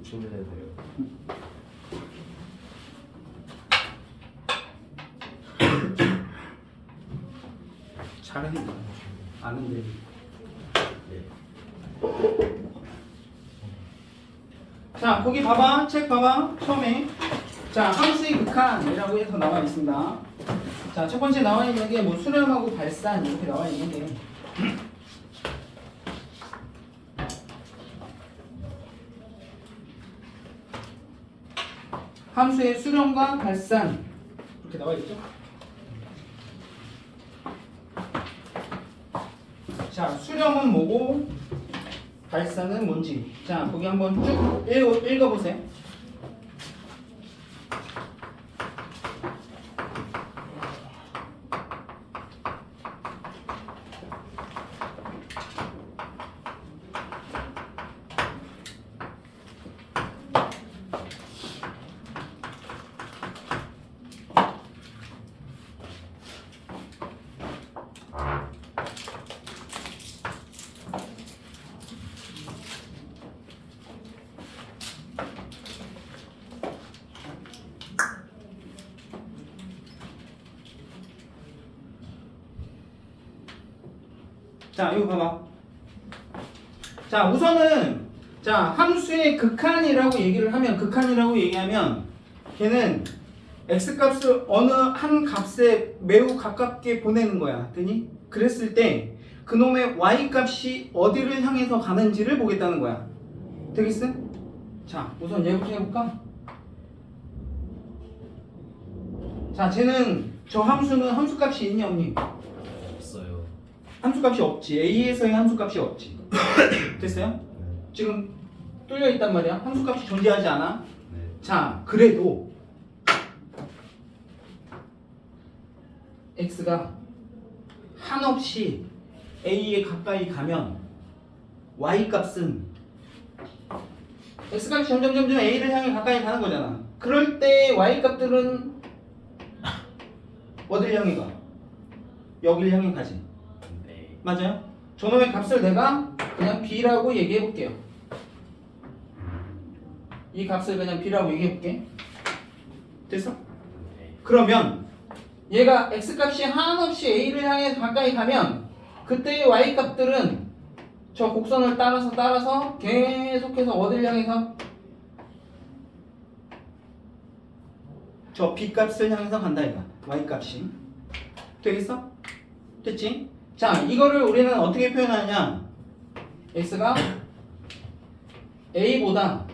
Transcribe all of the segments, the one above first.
질문해도 돼요? 잘해. 아는데. 네. 자, 거기 봐봐. 책 봐봐. 처음에. 자, 함수의 극한이라고 해서 나와 있습니다. 자, 첫 번째 나와 있는 게 뭐 수렴하고 발산 이렇게 나와 있는데. 함수의 수렴과 발산 이렇게 나와 있죠. 자, 수렴은 뭐고 발산은 뭔지. 자, 거기 한번 쭉 읽어보세요. 자, 이거 봐봐. 자, 우선은 자, 함수의 극한이라고 얘기하면 걔는 x값을 어느 한 값에 매우 가깝게 보내는 거야. 되니? 그랬을 때 그놈의 y값이 어디를 향해서 가는지를 보겠다는 거야. 되겠어? 자, 우선 얘부터 해볼까? 자, 저 함수는 함수값이 있냐 없니? 없어요. 함수값이 없지. A에서의 함수값이 없지. 됐어요? 네. 지금 뚫려 있단 말이야. 함수값이 존재하지 않아. 네. 자, 그래도 x가 한없이 a에 가까이 가면 y값은 x값이 점점 a를 향해 가까이 가는 거잖아. 그럴 때 y값들은 어딜 향해 가? 여길 향해 가지. 네. 맞아요? 저놈의 값을 내가 그냥 b라고 얘기해 볼게요. 이 값을 그냥 b라고 얘기해 볼게. 됐어? 네. 그러면 얘가 x값이 한없이 a를 향해 가까이 가면 그때의 y값들은 저 곡선을 따라서 계속해서 어딜 향해서 저 b값을 향해서 간다 이거. y값이. 되겠어? 됐지? 자, 이거를 우리는 어떻게 표현하냐? x가 a보다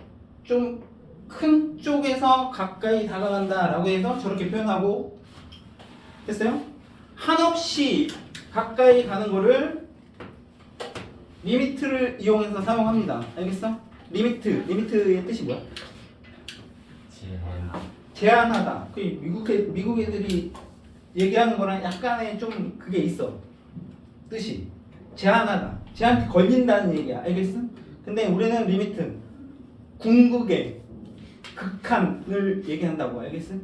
좀 큰 쪽에서 가까이 다가간다 라고 해서 저렇게 표현하고, 됐어요? 한없이 가까이 가는 거를 리미트를 이용해서 사용합니다. 알겠어? 리미트의 뜻이 뭐야? 제한하다. 그 미국 애들이 얘기하는 거랑 약간의 좀 그게 있어. 뜻이 제한하다. 제한테 걸린다는 얘기야. 알겠어? 근데 우리는 리미트, 궁극의 극한을 얘기한다고. 알겠어?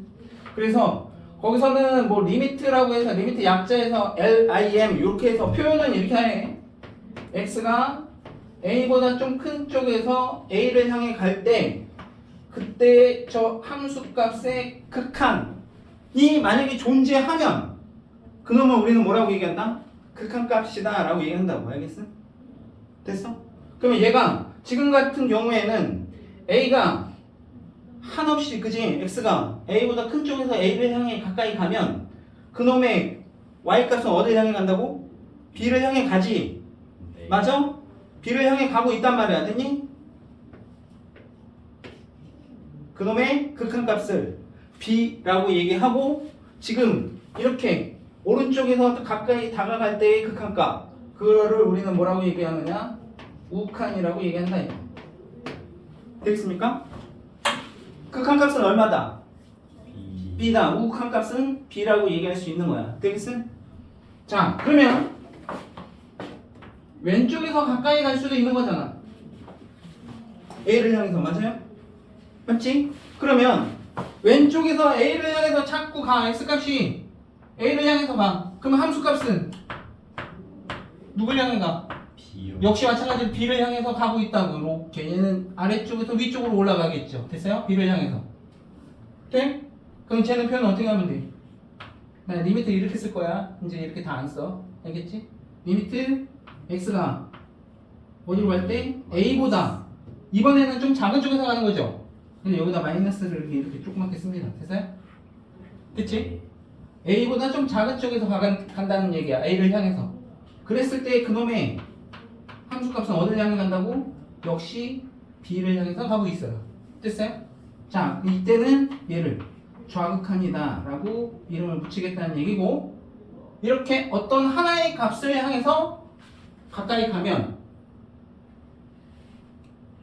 그래서 거기서는 뭐 리미트라고 해서 리미트 약자에서 LIM 이렇게 해서 표현은 이렇게 해. x가 a보다 좀 큰 쪽에서 a를 향해 갈 때 그때 저 함수값의 극한이 만약에 존재하면 그놈은 우리는 뭐라고 얘기한다? 극한값이다 라고 얘기한다고. 알겠어? 됐어? 그러면 얘가 지금 같은 경우에는 a가 한없이, 그지? x가 a보다 큰 쪽에서 a를 향해 가까이 가면 그놈의 y값은 어디를 향해 간다고? b를 향해 가지. 네. 맞아? b를 향해 가고 있단 말이야. 됐니? 그놈의 극한값을 b라고 얘기하고, 지금 이렇게 오른쪽에서 가까이 다가갈 때의 극한값, 그거를 우리는 뭐라고 얘기하느냐? 우칸이라고 얘기한다. 이거. 되겠습니까? 극한값은 얼마다? b다. 우극한값은 b라고 얘기할 수 있는 거야. 되겠어? 자, 그러면 왼쪽에서 가까이 갈 수도 있는 거잖아. a를 향해서. 맞아요? 맞지? 그러면 왼쪽에서 a를 향해서 자꾸 가. x값이 a를 향해서 가. 그럼 함수값은 누굴 향해 가? B. B요. 역시 마찬가지로 B를 향해서 가고 있다고. 이렇게 얘는 아래쪽에서 위쪽으로 올라가겠죠. 됐어요? B를 향해서. 돼? 그럼 쟤는 표현 어떻게 하면 돼? 나 리미트 이렇게 쓸 거야. 이제 이렇게 다 안 써. 알겠지? 리미트 x가 어디로 갈 때? A보다 이번에는 좀 작은 쪽에서 가는 거죠. 근데 여기다 마이너스를 이렇게 조그맣게 씁니다. 됐어요? 됐지? A보다 좀 작은 쪽에서 간다는 얘기야. A를 향해서. 그랬을 때 그놈의 함수값은 어디를 향해 간다고? 역시 B를 향해서 가고 있어요. 됐어요? 자, 이때는 얘를 좌극한이다 라고 이름을 붙이겠다는 얘기고, 이렇게 어떤 하나의 값을 향해서 가까이 가면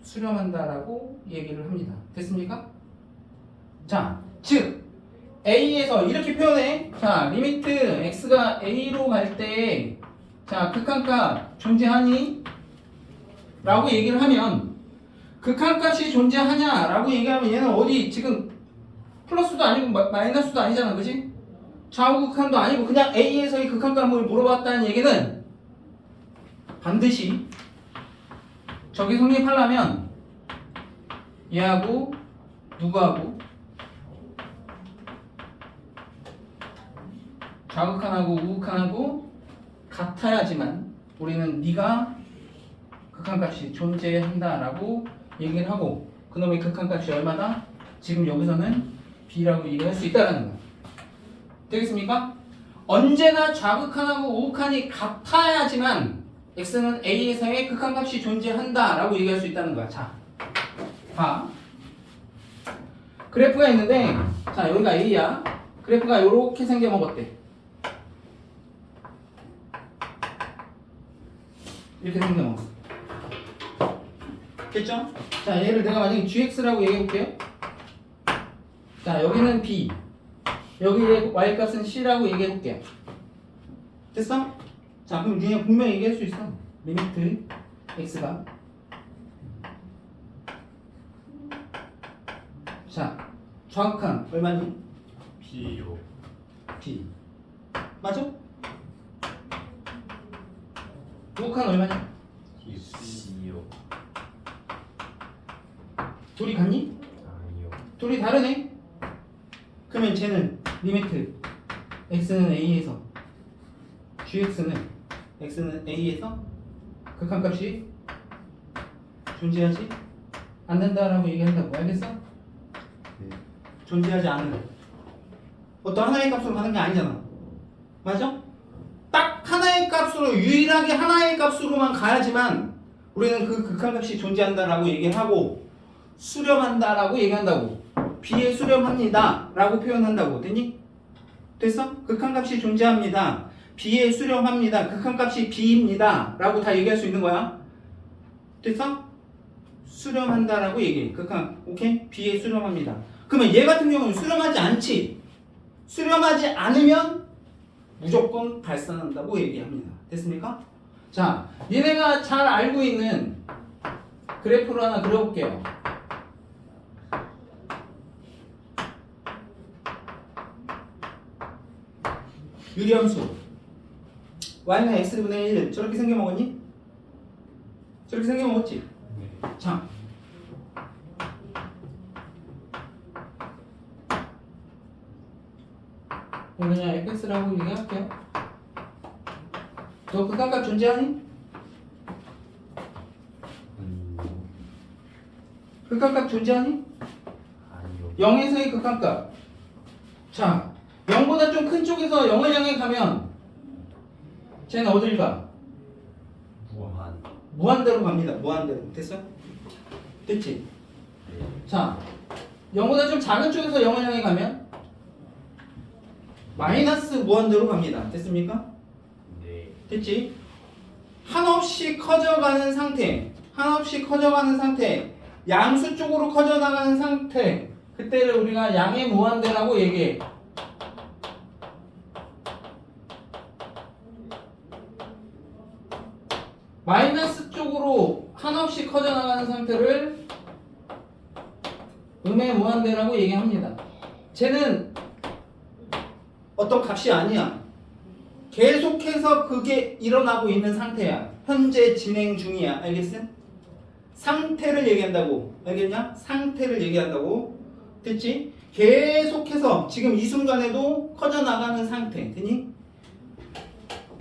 수렴한다 라고 얘기를 합니다. 됐습니까? 자, 즉 A에서 이렇게 표현해. 자, 리미트 x가 A로 갈 때, 자, 극한값 존재하니? 라고 얘기를 하면, 극한값이 존재하냐? 라고 얘기하면 얘는 어디 지금 플러스도 아니고 마이너스도 아니잖아. 그지? 좌우극한도 아니고 그냥 A에서의 극한값을 물어봤다는 얘기는 반드시 저기 성립하려면 얘하고 누구하고 좌극한하고 우극한하고 같아야지만 우리는 네가 극한값이 존재한다라고 얘기를 하고, 그놈의 극한값이 얼마다? 지금 여기서는 B라고 얘기할 수 있다는 거야. 되겠습니까? 언제나 좌극한하고 우극한이 같아야지만 x는 a에서의 극한값이 존재한다라고 얘기할 수 있다는 거야. 자, 봐. 그래프가 있는데, 자, 여기가 a야. 그래프가 이렇게 생겨먹었대. 이렇게 생겨먹었어. 됐죠? 자, 얘를 내가 만약에 gx라고 얘기해볼게요. 자, 여기는 b, 여기에 y값은 c라고 얘기해볼게요. 됐어? 자, 그럼 니네 분명히 얘기할 수 있어. 리미트 x가, 자, 좌극한 얼마니? B요. b. 맞아? 우극한 얼마니? C요. 둘이 같니? 아니요. 둘이 다르네? 그러면 쟤는 리미트 x는 a에서 x는 a에서 극한값이 존재하지 않는다라고 얘기한다고. 알겠어? 네. 존재하지 않는다. 어떤 하나의 값으로 가는 게 아니잖아. 맞아? 딱 하나의 값으로, 유일하게 하나의 값으로만 가야지만 우리는 그 극한값이 존재한다라고 얘기하고 수렴한다라고 얘기한다고. B에 수렴합니다 라고 표현한다고. 됐니? 됐어? 극한값이 존재합니다. B에 수렴합니다. 극한값이 B입니다 라고 다 얘기할 수 있는 거야. 됐어? 수렴한다 라고 얘기해. 극한. 오케이? B에 수렴합니다. 그러면 얘 같은 경우는 수렴하지 않지. 수렴하지 않으면 무조건 발산한다고 얘기합니다. 됐습니까? 자, 얘네가 잘 알고 있는 그래프를 하나 그려볼게요. 유리함수 y는 x분의 1 저렇게 생겨먹었니? 저렇게 생겨먹었지? 네. 자, 그냥 fx라고 얘기할게요. 너 극한값 존재하니? 극한값 존재하니? 아니요. 0에서의 극한값. 자, 0보다 좀 큰 쪽에서 0을 향해 가면 쟤는 어딜 가? 무한. 무한대로 갑니다. 무한대로. 됐어? 됐지? 네. 자, 0보다 좀 작은 쪽에서 0을 향해 가면 마이너스 무한대로 갑니다. 됐습니까? 네. 됐지? 한없이 커져가는 상태, 한없이 커져가는 상태, 양수 쪽으로 커져나가는 상태, 그때를 우리가 양의 무한대라고 얘기해. 마이너스 쪽으로 한없이 커져나가는 상태를 음의 무한대라고 얘기합니다. 쟤는 어떤 값이 아니야. 계속해서 그게 일어나고 있는 상태야. 현재 진행 중이야. 알겠어? 상태를 얘기한다고. 알겠냐? 상태를 얘기한다고. 됐지? 계속해서 지금 이 순간에도 커져나가는 상태. 되니?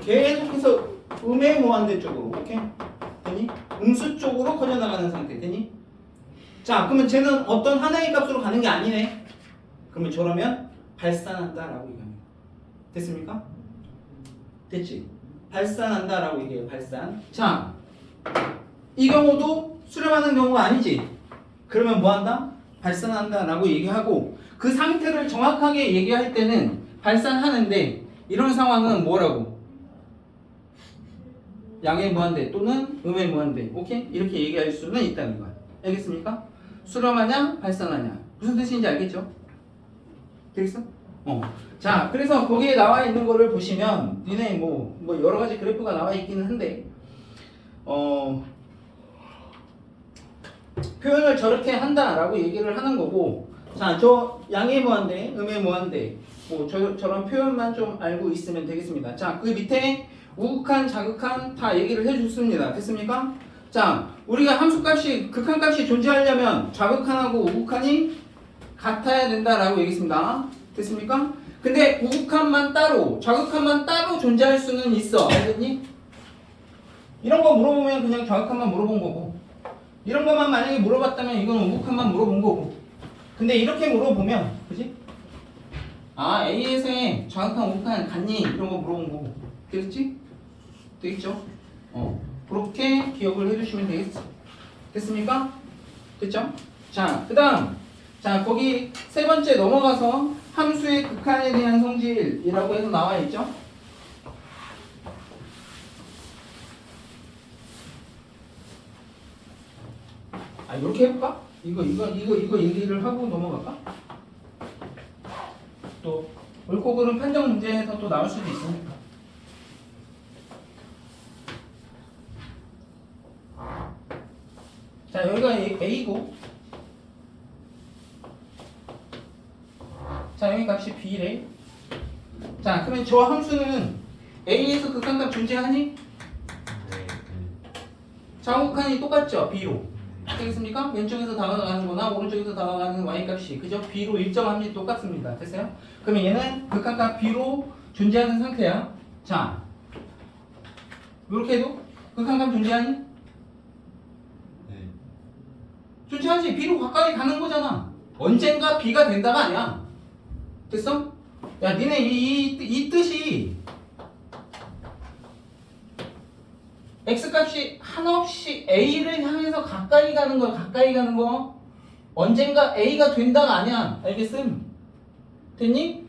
계속해서 음의 무한대 쪽으로. 오케이? 되니? 음수 쪽으로 커져나가는 상태. 되니? 자, 그러면 쟤는 어떤 하나의 값으로 가는 게 아니네. 그러면 저러면 발산한다라고 얘기합니다. 됐습니까? 됐지? 발산한다라고 얘기해요. 발산. 자, 이 경우도 수렴하는 경우가 아니지. 그러면 뭐 한다? 발산한다라고 얘기하고 그 상태를 정확하게 얘기할 때는 발산하는데 이런 상황은 뭐라고? 양의 무한대 또는 음의 무한대. 오케이? 이렇게 얘기할 수는 있다는 거야. 알겠습니까? 수렴하냐? 발산하냐? 무슨 뜻인지 알겠죠? 되겠어? 자, 그래서 거기에 나와 있는 거를 보시면 니네 뭐 여러 가지 그래프가 나와 있기는 한데 표현을 저렇게 한다라고 얘기를 하는 거고 자, 저 양의 무한대, 음의 무한대 뭐 저런 표현만 좀 알고 있으면 되겠습니다. 자, 그 밑에 우극한, 자극한 다 얘기를 해줬습니다. 됐습니까? 자, 우리가 함수값이 극한값이 존재하려면 자극한하고 우극한이 같아야 된다라고 얘기했습니다. 됐습니까? 근데 우극한만 따로, 자극한만 따로 존재할 수는 있어. 알겠니? 이런 거 물어보면 그냥 자극한만 물어본 거고 이런 것만 만약에 물어봤다면 이건 우극한만 물어본 거고 근데 이렇게 물어보면 그지? 아, A에서의 자극한, 우극한 같니? 이런 거 물어본 거고 되겠지? 되겠죠? 그렇게 기억을 해주시면 됐습니까? 됐죠? 자, 그 다음 자, 거기 세 번째 넘어가서 함수의 극한에 대한 성질이라고 해서 나와 있죠? 아, 이렇게 해볼까? 이거 얘기를 하고 넘어갈까? 또 옳고 그른 판정 문제에서 또 나올 수도 있으니까. 자, 여기가 A고 자, 여기 값이 B래. 자, 그러면 저 함수는 A에서 극한값 존재하니? 네. 자극한이 똑같죠? B로. 되겠습니까? 왼쪽에서 다가가는 거나 오른쪽에서 다가가는 Y값이 그죠? B로 일정합니다. 똑같습니다. 됐어요? 그러면 얘는 극한값 B로 존재하는 상태야. 자, 이렇게 해도 극한값 존재하니? 네. 존재하지. B로 가까이 가는 거잖아. 언젠가 B가 된다가 아니야. 됐어? 야, 니네 이 뜻이 X값이 한없이 A를 향해서 가까이 가는 거야. 가까이 가는 거. 언젠가 A가 된다가 아니야. 알겠음? 됐니?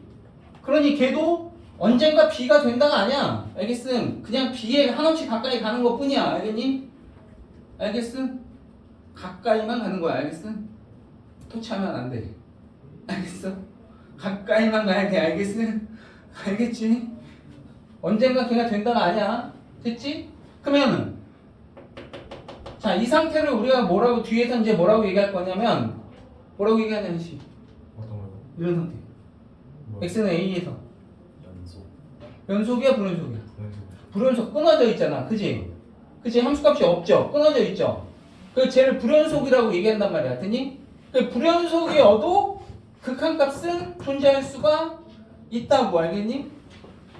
그러니 걔도 언젠가 B가 된다가 아니야. 알겠음? 그냥 B에 한없이 가까이 가는 것 뿐이야. 알겠니? 알겠음? 가까이만 가는 거야. 알겠음? 터치하면 안 돼. 알겠어? 가까이만 가야 돼. 알겠음? 알겠지? 언젠가 걔가 된다가 아니야. 됐지? 그러면은 자, 이 상태를 우리가 뭐라고 뒤에서 이제 뭐라고 얘기할 거냐면 뭐라고 얘기하냐면 어떤 거요? 이런 상태. 뭐? X는 A에서 연속. 연속이야, 불연속이야? 연속. 불연속 끊어져 있잖아. 그지? 그지? 함수값이 없죠. 끊어져 있죠. 그 쟤를 불연속이라고 얘기한단 말이야. 됐니? 그 불연속이어도 극한값은 존재할 수가 있다고. 알겠니?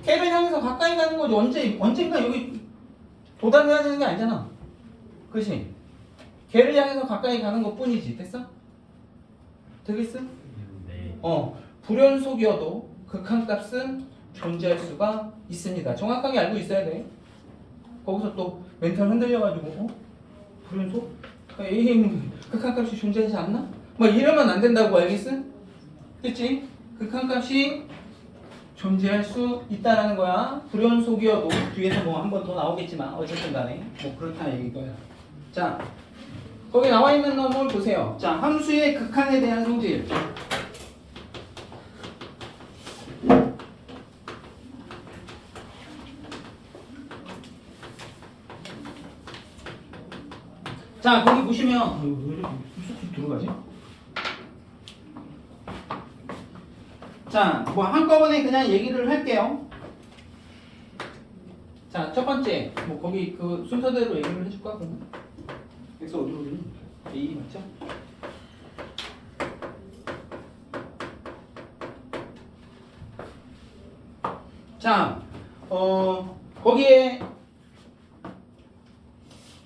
걔를 향해서 가까이 가는 거지. 언젠가 여기 도달해야 되는 게 아니잖아. 그치? 걔를 향해서 가까이 가는 것 뿐이지. 됐어? 되겠어? 네. 불연속이어도 극한값은 존재할 수가 있습니다. 정확하게 알고 있어야 돼. 거기서 또 멘탈 흔들려가지고 불연속? 에이, 극한값이 존재하지 않나? 뭐 이러면 안 된다고. 알겠어? 그치? 극한값이 존재할 수 있다라는 거야. 불연속이어도 뒤에서 뭐 한 번 더 나오겠지만 어쨌든 간에 뭐 그렇다는 얘기고요. 자, 거기 나와 있는 놈을 보세요. 자, 함수의 극한에 대한 성질. 자, 거기 보시면 왜 이렇게 쑥쑥 들어가지? 자, 뭐 한꺼번에 그냥 얘기를 할게요. 자, 첫 번째 뭐 거기 그 순서대로 얘기를 해줄까 그러면? x 어디로 오니? a 맞죠? 자, 거기에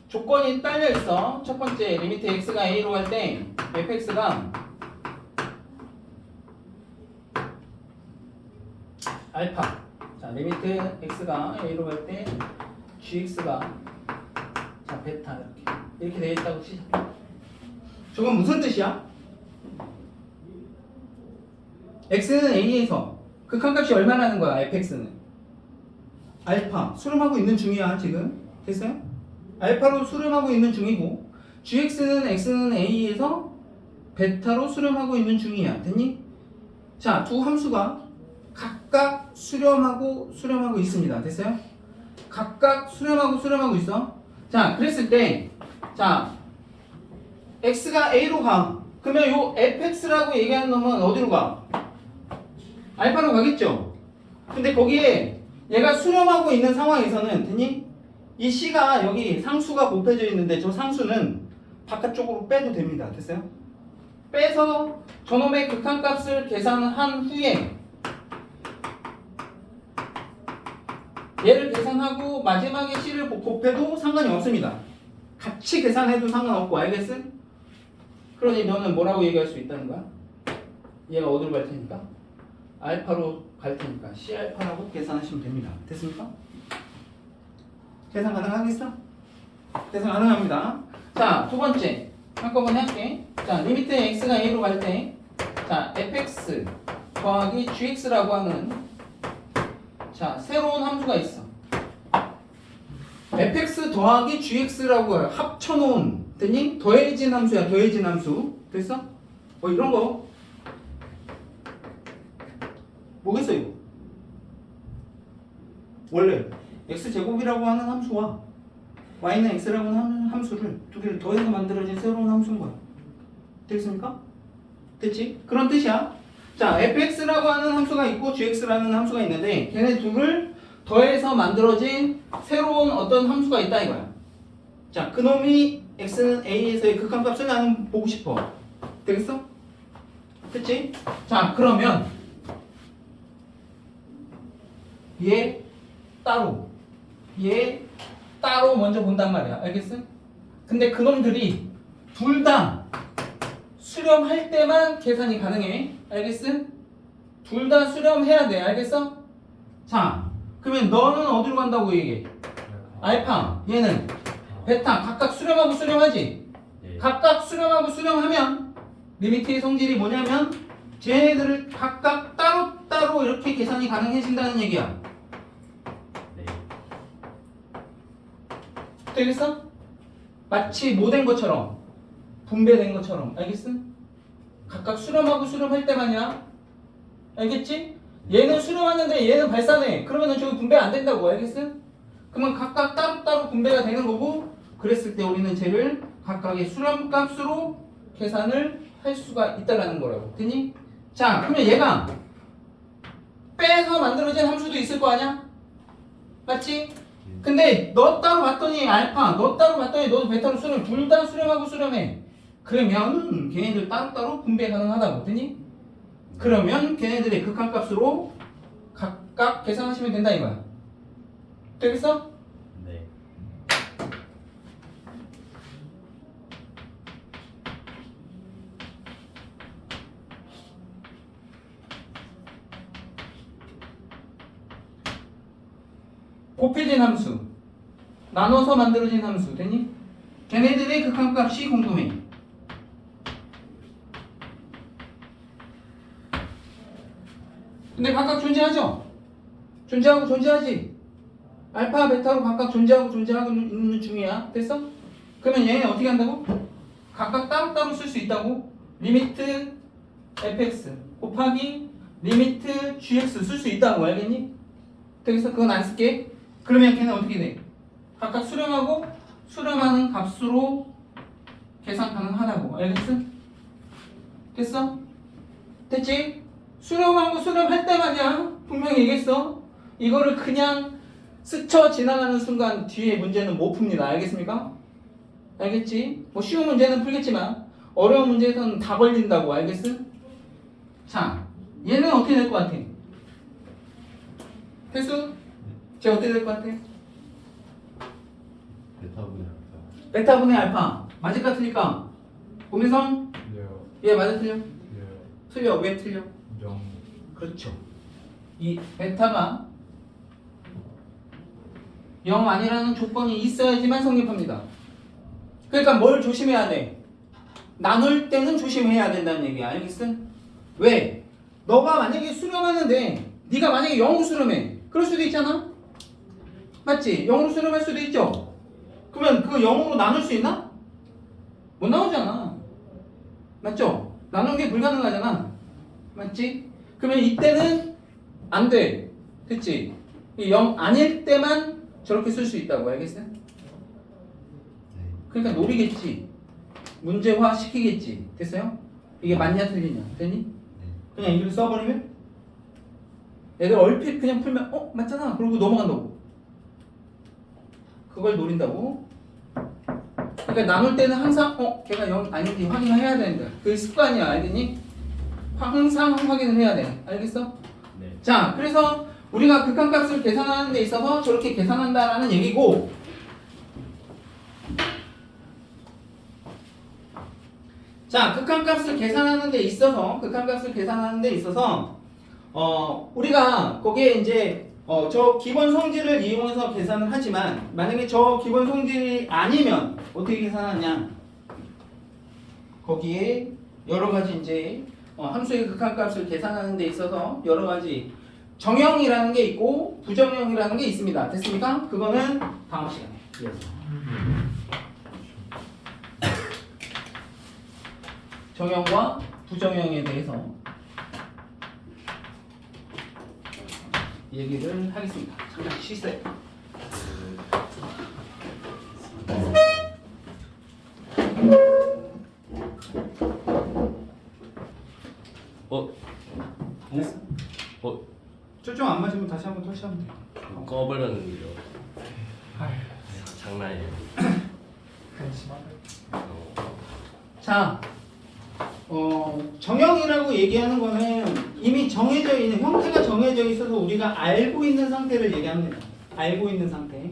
조건이 딸려 있어. 첫 번째 리미트 x가 a로 갈 때 fx가 알파. 자, 리미트 x가 a로 갈 때 gx가 자 베타 이렇게 되어 있다고 치자. 저건 무슨 뜻이야? x는 a에서 극한값이 얼마라는 거야? fx는 알파 수렴하고 있는 중이야 지금. 됐어요? 알파로 수렴하고 있는 중이고 gx는 x는 a에서 베타로 수렴하고 있는 중이야. 됐니? 자, 두 함수가 각각 수렴하고 있습니다. 됐어요? 각각 수렴하고 있어. 자, 그랬을 때 자, x가 a로 가. 그러면 요 fx라고 얘기하는 놈은 어디로 가? 알파로 가겠죠? 근데 거기에 얘가 수렴하고 있는 상황에서는 됐니? 이 c가 여기 상수가 곱해져 있는데 저 상수는 바깥쪽으로 빼도 됩니다. 됐어요? 빼서 저놈의 극한값을 계산한 후에 얘를 계산하고 마지막에 c를 곱해도 상관이 없습니다. 같이 계산해도 상관없고 알겠어? 그러니 너는 뭐라고 얘기할 수 있다는 거야? 얘가 어디로 갈 테니까? 알파로 갈 테니까 C알파라고 계산하시면 됩니다. 됐습니까? 계산 가능하겠어? 계산 가능합니다. 자, 두 번째 한꺼번에 할게. 자, 리미트 x가 a로 갈 때 자, fx 더하기 gx라고 하는 자, 새로운 함수가 있어. fx 더하기 gx라고 합쳐놓은 됐니? 더해진 함수야. 더해진 함수. 됐어? 뭐 이런 거 뭐겠어 이거? 원래 x제곱이라고 하는 함수와 y는 x라고 하는 함수를 두 개를 더해서 만들어진 새로운 함수인 거야. 됐습니까? 됐지? 그런 뜻이야. 자, fx라고 하는 함수가 있고 gx라는 함수가 있는데 걔네 둘을 더해서 만들어진 새로운 어떤 함수가 있다 이거야. 자, 그놈이 x는 a에서의 극한값을 나는 보고 싶어. 되겠어? 됐지? 자, 그러면 얘 따로 먼저 본단 말이야. 알겠어? 근데 그놈들이 둘 다 수렴할 때만 계산이 가능해. 알겠어? 둘 다 수렴해야 돼. 알겠어? 자, 그러면 너는 어디로 간다고 얘기해? 알파, 얘는 베타. 각각 수렴하고 수렴하지? 네. 각각 수렴하고 수렴하면 리미트의 성질이 뭐냐면 쟤네들을 각각 따로따로 이렇게 계산이 가능해진다는 얘기야. 네. 되겠어? 마치 뭐 된 것처럼 분배된 것처럼. 알겠어? 각각 수렴하고 수렴할 때만이야. 알겠지? 얘는 수렴하는데 얘는 발산해. 그러면은 저기 분배 안 된다고. 알겠어? 그러면 각각 따로따로 분배가 되는 거고, 그랬을 때 우리는 쟤를 각각의 수렴값으로 계산을 할 수가 있다라는 거라고. 됐니? 자, 그러면 얘가 빼서 만들어진 함수도 있을 거 아니야? 맞지? 근데 너 따로 봤더니 알파, 너 따로 봤더니 너도 베타로 수렴, 둘 다 수렴하고 수렴해. 그러면 걔네들 따로따로 분배 가능하다고. 됐니? 그러면 걔네들의 극한값으로 각각 계산하시면 된다 이거야. 되겠어? 네. 곱해진 함수, 나눠서 만들어진 함수. 됐니? 걔네들의 극한값이 궁금해. 근데 각각 존재하죠? 존재하고 존재하지? 알파, 베타로 각각 존재하고 있는 중이야. 됐어? 그러면 얘는 어떻게 한다고? 각각 따로따로 쓸 수 있다고? 리미트 fx 곱하기 리미트 gx 쓸 수 있다고. 알겠니? 되겠어? 그건 안 쓸게. 그러면 걔는 어떻게 돼? 각각 수렴하고 수렴하는 값으로 계산 가능하다고. 알겠어? 됐어? 됐지? 수렴하고 수렴할 때만이야. 분명히 얘기했어. 이거를 그냥 스쳐 지나가는 순간 뒤에 문제는 못 풉니다. 알겠습니까? 알겠지? 뭐 쉬운 문제는 풀겠지만 어려운 문제에서는 다 걸린다고. 알겠어? 자, 얘는 어떻게 될 것 같아? 태수? 쟤 어떻게 될 것 같아? 베타분의 알파. 베타분의 알파. 맞을까 틀릴까? 고민성? 틀려요. 얘 맞아 틀려? 틀려요. 틀려. 왜 틀려? 0. 그렇죠. 이 베타가 0 아니라는 조건이 있어야지만 성립합니다. 그러니까 뭘 조심해야 돼? 나눌 때는 조심해야 된다는 얘기야. 알겠어? 왜? 너가 만약에 수렴하는데 네가 만약에 0으로 수렴해. 그럴 수도 있잖아. 맞지? 0으로 수렴할 수도 있죠. 그러면 그 0으로 나눌 수 있나? 못 나오잖아. 맞죠? 나누는 게 불가능하잖아. 맞지? 그러면 이때는 안 돼. 됐지? 0 아닐 때만 저렇게 쓸 수 있다고. 알겠어? 그러니까 노리겠지. 문제화 시키겠지. 됐어요? 이게 맞냐 틀리냐. 되니? 그냥 이걸 써버리면 애들 얼핏 그냥 풀면 맞잖아. 그러고 넘어간다고. 그걸 노린다고. 그러니까 나눌 때는 항상 걔가 0 아닌지 확인해야 된다. 그게 습관이야. 알겠니? 항상 확인을 해야 돼. 알겠어? 네. 자, 그래서 우리가 극한값을 계산하는 데 있어서 저렇게 계산한다라는 얘기고, 자, 극한값을 계산하는 데 있어서 우리가 거기에 이제 저 기본 성질을 이용해서 계산을 하지만 만약에 저 기본 성질이 아니면 어떻게 계산하냐? 거기에 여러 가지 이제 함수의 극한값을 계산하는 데 있어서 여러 가지 정형이라는 게 있고 부정형이라는 게 있습니다. 됐습니까? 그거는 다음 시간에 이어서. 정형과 부정형에 대해서 얘기를 하겠습니다. 잠깐 쉬세요. 초점 안 맞으면 다시 한번 터치하면 돼요. 꺼버렸는데요. 장난이에요. 자, 정형이라고 얘기하는 거는 이미 정해져 있는 형태가 정해져 있어서 우리가 알고 있는 상태를 얘기합니다. 알고 있는 상태.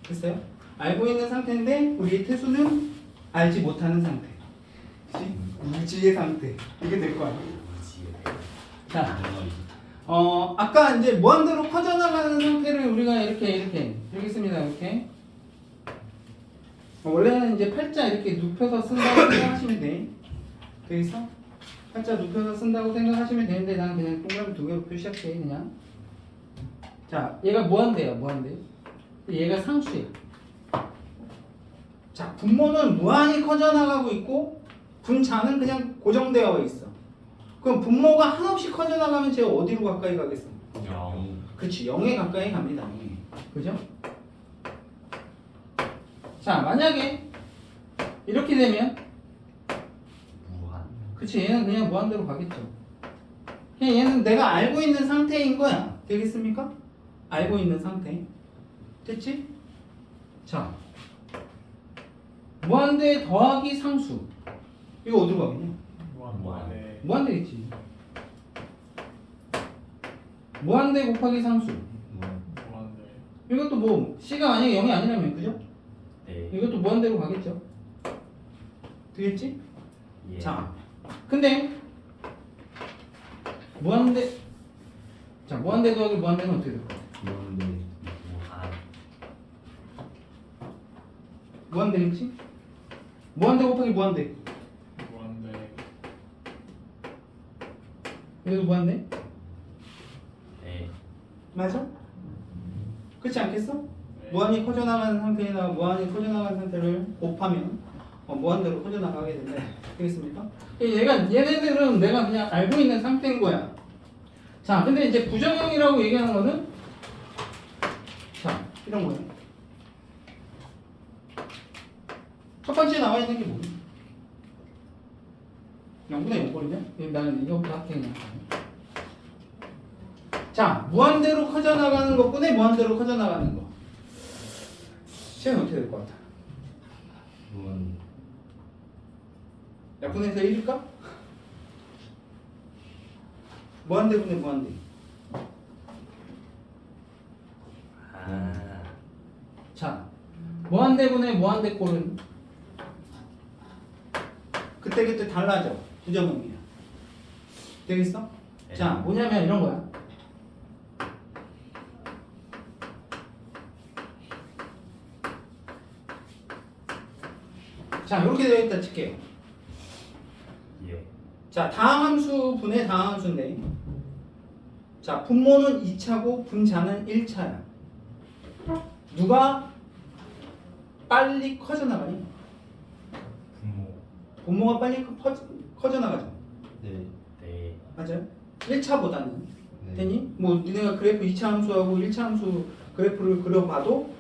됐어요? 알고 있는 상태인데 우리 태수는 알지 못하는 상태. 그치? 무지의 상태. 이게 될 거 아니에요? 자, 아까 이제 무한대로 퍼져나가는 상태를 우리가 이렇게 씁니다. 이렇게. 원래는 이제 팔자 이렇게 눕혀서 쓴다고 생각하시면 돼. 되겠어? 팔자 눕혀서 쓴다고 생각하시면 되는데 나는 그냥 동그라미 두 개로 표시할게 그냥. 자, 얘가 무한대야, 무한대. 얘가 상수야. 자, 분모는 무한히 커져나가고 있고 분자는 그냥 고정되어 있어. 그럼 분모가 한없이 커져나가면 제가 어디로 가까이 가겠어? 0. 그렇지, 0에 가까이 갑니다. 0에. 그죠? 자, 만약에 이렇게 되면 무한. 그치, 얘는 그냥 무한대로 가겠죠. 그냥 얘는 내가 알고 있는 상태인 거야. 되겠습니까? 알고 있는 상태. 됐지? 자, 무한대 더하기 상수. 이거 어디로 가겠냐? 무한. 무한대겠지. 무한대 곱하기 상수. 이것도 뭐 C가 만약에 0이 아니라면 그죠? 네. 이것도 무한대로 가겠죠. 되겠지? 예. 자, 근데 무한대 더하기 무한대는 어떻게 될까? 무한. 무한대겠지? 무한대 곱하기 무한대. 이것도 무한대? 네. 맞아? 그렇지 않겠어? 무한히 커져나가는 상태나 무한히 커져나가는 상태를 곱하면 무한대로 커져나가게 된다. 되겠습니까? 얘네들은 내가 그냥 알고 있는 상태인 거야. 자, 근데 이제 부정형이라고 얘기하는 거는 자, 이런 거예요. 첫 번째 나와 있는 게 뭐야? 0분의 0 버리냐? 나는 이거부터 할게 그냥. 자, 무한대로 커져나가는 것분에 무한대로 커져나가는 거. 시간이 어떻게 될 것 같아? 무한 약분해서 1일까? 무한대분의 무한대. 아 자, 무한대분의 무한대 꼴은 그때그때 달라져. 부정음이야. 되겠어? 네. 자, 뭐냐면 이런 거야. 자, 이렇게 되어 있다 칠게요. 예 자, 다항함수 분의 다항함수인데, 자, 분모는 2차고 분자는 1차야. 누가 빨리 커져나가니? 분모 분모가 빨리 커져나가죠. 네 맞아요? 1차보다는. 네. 됐니? 뭐 니네가 그래프 2차 함수하고 1차 함수 그래프를 그려봐도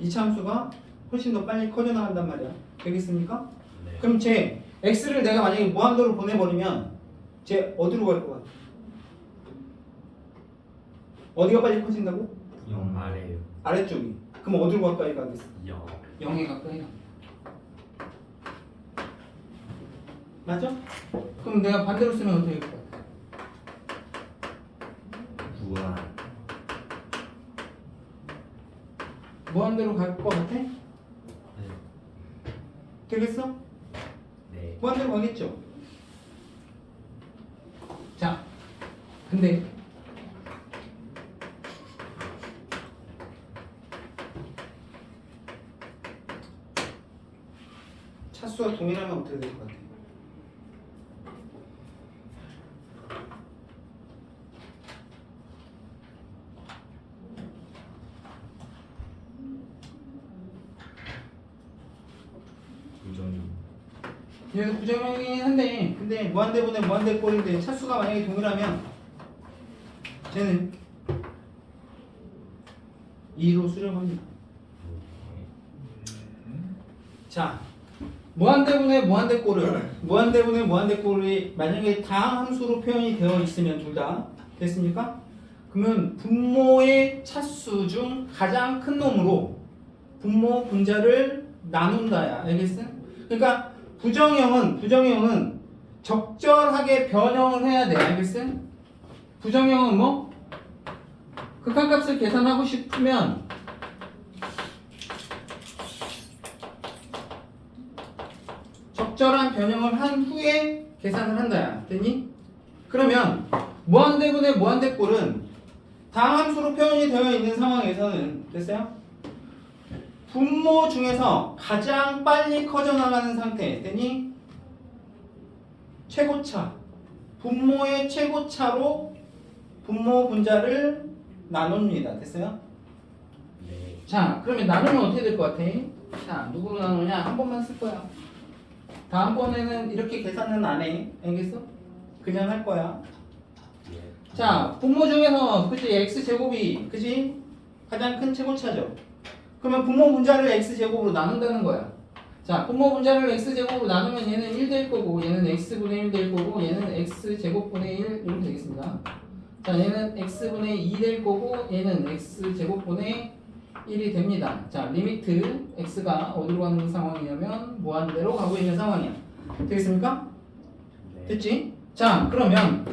2차 함수가 훨씬 더 빨리 커져나간단 말이야. 되겠습니까? 네. 그럼 제 x를 내가 만약에 무한도로 보내버리면 쟤 어디로 갈 것 같아? 어디가 빨리 커진다고? 아래요 아래쪽이. 그럼 어디로 가까이 가겠어? 0 0에 가까이 가. 맞아? 그럼 내가 반대로 쓰면 어떻게 될 것 같아? 무한 무한대로 갈 것 같아? 네. 되겠어? 네. 무한대로 가겠죠? 자, 근데 차수가 동일하면 어떻게 될 것 같아? 부정이 얘도 부정형이긴 한데, 근데 무한대분의 무한대꼴인데 차수가 만약에 동일하면 쟤는 2로 수렴합니다. 자, 무한대분의 무한대꼴이 만약에 다함수로 표현이 되어 있으면 둘 다 됐습니까? 그러면 분모의 차수 중 가장 큰 놈으로 분모 분자를 나눈다야. 알겠어? 그러니까 부정형은 적절하게 변형을 해야 돼. 알겠어? 부정형은 뭐? 극한값을 계산하고 싶으면 적절한 변형을 한 후에 계산을 한다야. 됐니? 그러면 무한대분의 무한대꼴은 다함수로 표현이 되어 있는 상황에서는 됐어요? 분모 중에서 가장 빨리 커져나가는 상태. 됐니? 최고차. 분모의 최고차로 분모 분자를 나눕니다. 됐어요? 네. 자, 그러면 나누면 어떻게 될 것 같아? 자, 누구로 나누냐? 한 번만 쓸 거야. 다음번에는 이렇게 계산은 안 해. 알겠어? 그냥 할 거야. 예. 자, 분모 중에서 그치 x제곱이 그치? 가장 큰 최고차죠. 그러면 분모 분자를 x제곱으로 나눈다는 거야. 자, 분모 분자를 x제곱으로 나누면 얘는 1 될 거고 얘는 x분의 1 될 거고 얘는 x제곱분의 1 이렇게 되겠습니다. 자, 얘는 x분의 2 될 거고 얘는 x제곱분의 1이 됩니다. 자, 리미트 x가 어디로 가는 상황이냐면 무한대로 가고 있는 상황이야. 되겠습니까? 네. 됐지? 자, 그러면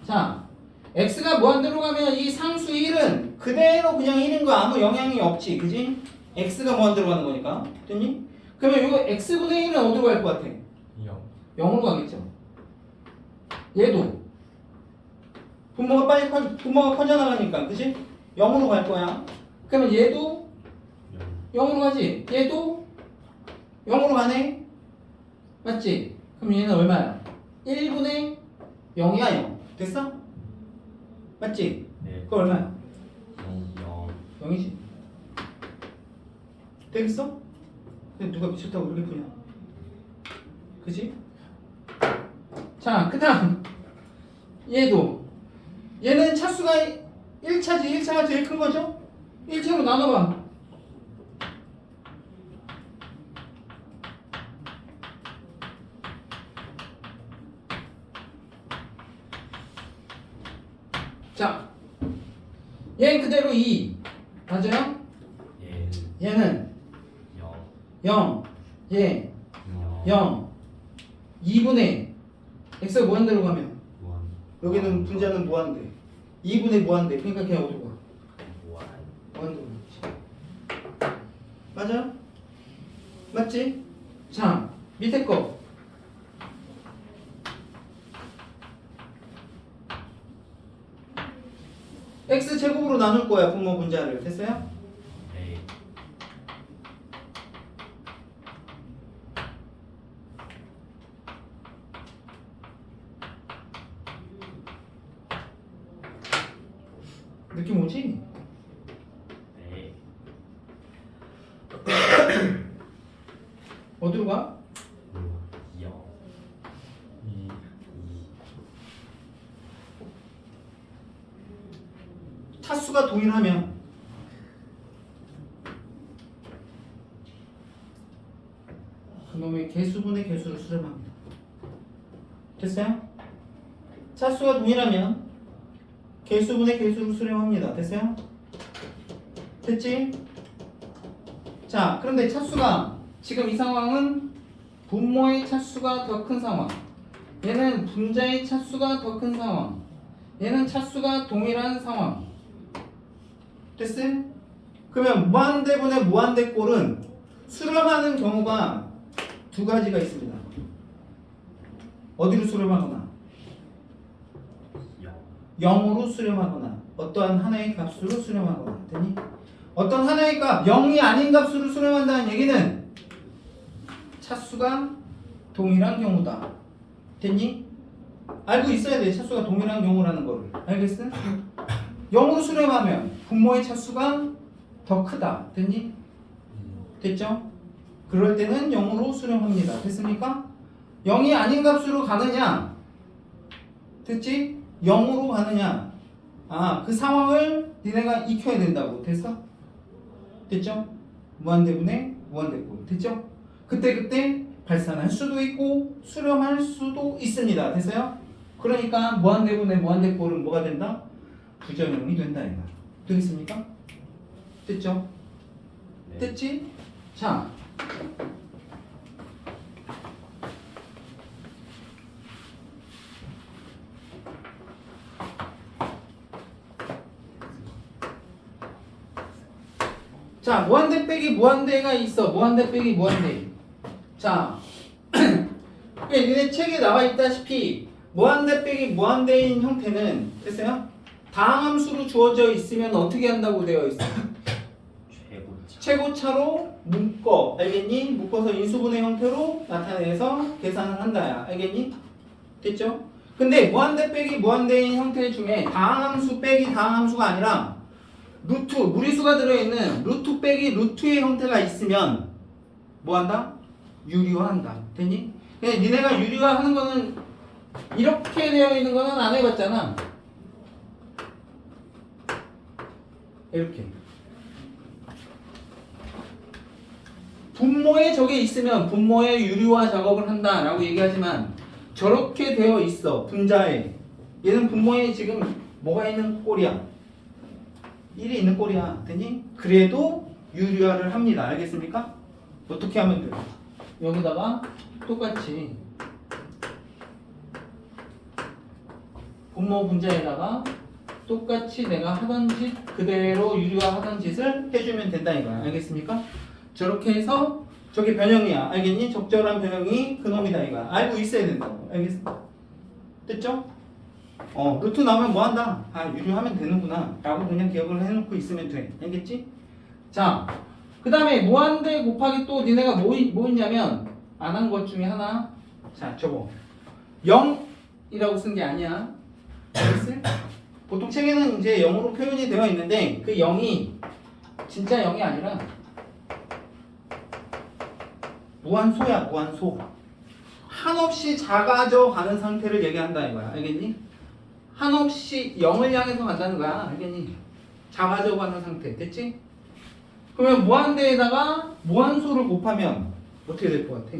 자, x가 무한대로 가면 이 상수 1은 그대로 그냥 1인 거 아무 영향이 없지. 그지? x가 무한대로 가는 거니까. 됐니? 그러면 이거 x분의 1은 어디로 갈 것 같아? 0 0으로 가겠죠. 얘도 분모가 커져나가니까. 그지? 0으로 갈 거야. 그러면 얘도 0으로 가지. 얘도 0으로 가네. 맞지? 그럼 얘는 얼마야? 1분의 0이야 0. 됐어? 맞지? 네. 그거 얼마야? 0 0이지. 되겠어? 근데 누가 미쳤다고 그렇게 푸냐? 그지? 자, 그 다음 얘는 차수가 1차지. 1차가 제일 큰 거죠? 1차로 나눠봐. 자, 얘는 그대로 2 맞아요? 얘는 얘는 0 0 얘 0 0 2분의 x가 무한대로 가면 무한 여기는 분자는 무한대 2분의 무한대 그러니까 그냥 어디로 가? 무한 무한대로 가지 맞아? 맞지? 자 밑에 거 x제곱으로 나눌 거야 분모 분자를 됐어요? 네 느낌 오지? 네 어디로 가? 0 2 차수가 동일하면 그놈의 개수분의 개수를 수렴합니다. 됐어요? 차수가 동일하면 개수분의 개수를 수렴합니다. 됐어요? 됐지? 자, 그런데 차수가 지금 이 상황은 분모의 차수가 더 큰 상황. 얘는 분자의 차수가 더 큰 상황. 얘는 차수가 동일한 상황. 됐어요? 그러면 무한대분의 무한대꼴은 수렴하는 경우가 두 가지가 있습니다. 어디로 수렴하거나 0 0으로 수렴하거나 어떠한 하나의 값으로 수렴하거나 되니? 어떤 하나의 값 0이 아닌 값으로 수렴한다는 얘기는 차수가 동일한 경우다. 됐니? 알고 있어야 돼. 차수가 동일한 경우라는 거를. 알겠어? 0으로 수렴하면 분모의 차수가 더 크다. 됐니? 됐죠? 그럴 때는 0으로 수렴합니다. 됐습니까? 0이 아닌 값으로 가느냐? 됐지? 0으로 가느냐? 아, 그 상황을 니네가 익혀야 된다고. 됐어? 됐죠? 무한대분의 무한대꼴. 됐죠? 그때 발산할 수도 있고 수렴할 수도 있습니다. 됐어요? 그러니까 무한대분의 무한대꼴은 뭐가 된다? 부정형이 된다 이거. 되겠습니까? 됐죠? 네. 됐지? 자, 자, 무한대 빼기 무한대가 있어. 무한대 빼기 무한대. 자, 니네 책에 나와 있다시피 무한대 빼기 무한대인 형태는 됐어요? 다항함수로 주어져 있으면 어떻게 한다고 되어 있어? 최고차 최고차로 묶어. 알겠니? 묶어서 인수분해 형태로 나타내서 계산을 한다야. 알겠니? 됐죠? 근데 무한대 빼기 무한대인 형태 중에 다항함수 빼기 다항함수가 아니라 루트, 무리수가 들어있는 루트 빼기 루트의 형태가 있으면 뭐한다? 유리화한다. 됐니? 근데 니네가 유리화하는 거는 이렇게 되어 있는 거는 안 해봤잖아. 이렇게. 분모에 저게 있으면 분모에 유리화 작업을 한다라고 얘기하지만 저렇게 되어 있어. 분자에. 얘는 분모에 지금 뭐가 있는 꼴이야? 1이 있는 꼴이야. 됐니? 그래도 유리화를 합니다. 알겠습니까? 어떻게 하면 돼요? 여기다가 똑같이 분모 분자에다가 똑같이 내가 하던 짓 그대로 유리화 하던 짓을 해주면 된다 이거야. 알겠습니까? 저렇게 해서 저게 변형이야. 알겠니? 적절한 변형이 그놈이다 이거야. 알고 있어야 된다고. 알겠습니까? 됐죠? 루트 나오면 뭐 한다? 아, 유리하면 되는구나. 라고 그냥 기억을 해놓고 있으면 돼. 알겠지? 자, 그 다음에 무한대 곱하기 또 니네가 뭐 있냐면 안 한 것 중에 하나. 자, 저거 0이라고 쓴 게 아니야. 알겠어? 보통 책에는 이제 0으로 표현이 되어 있는데 그 0이 진짜 0이 아니라 무한소야. 무한소. 한없이 작아져 가는 상태를 얘기한다 이거야. 알겠니? 한없이 0을 향해서 간다는 거야. 알겠니? 작아져 가는 상태. 됐지? 그러면 무한대에다가 무한소를 곱하면 어떻게 될 것 같아?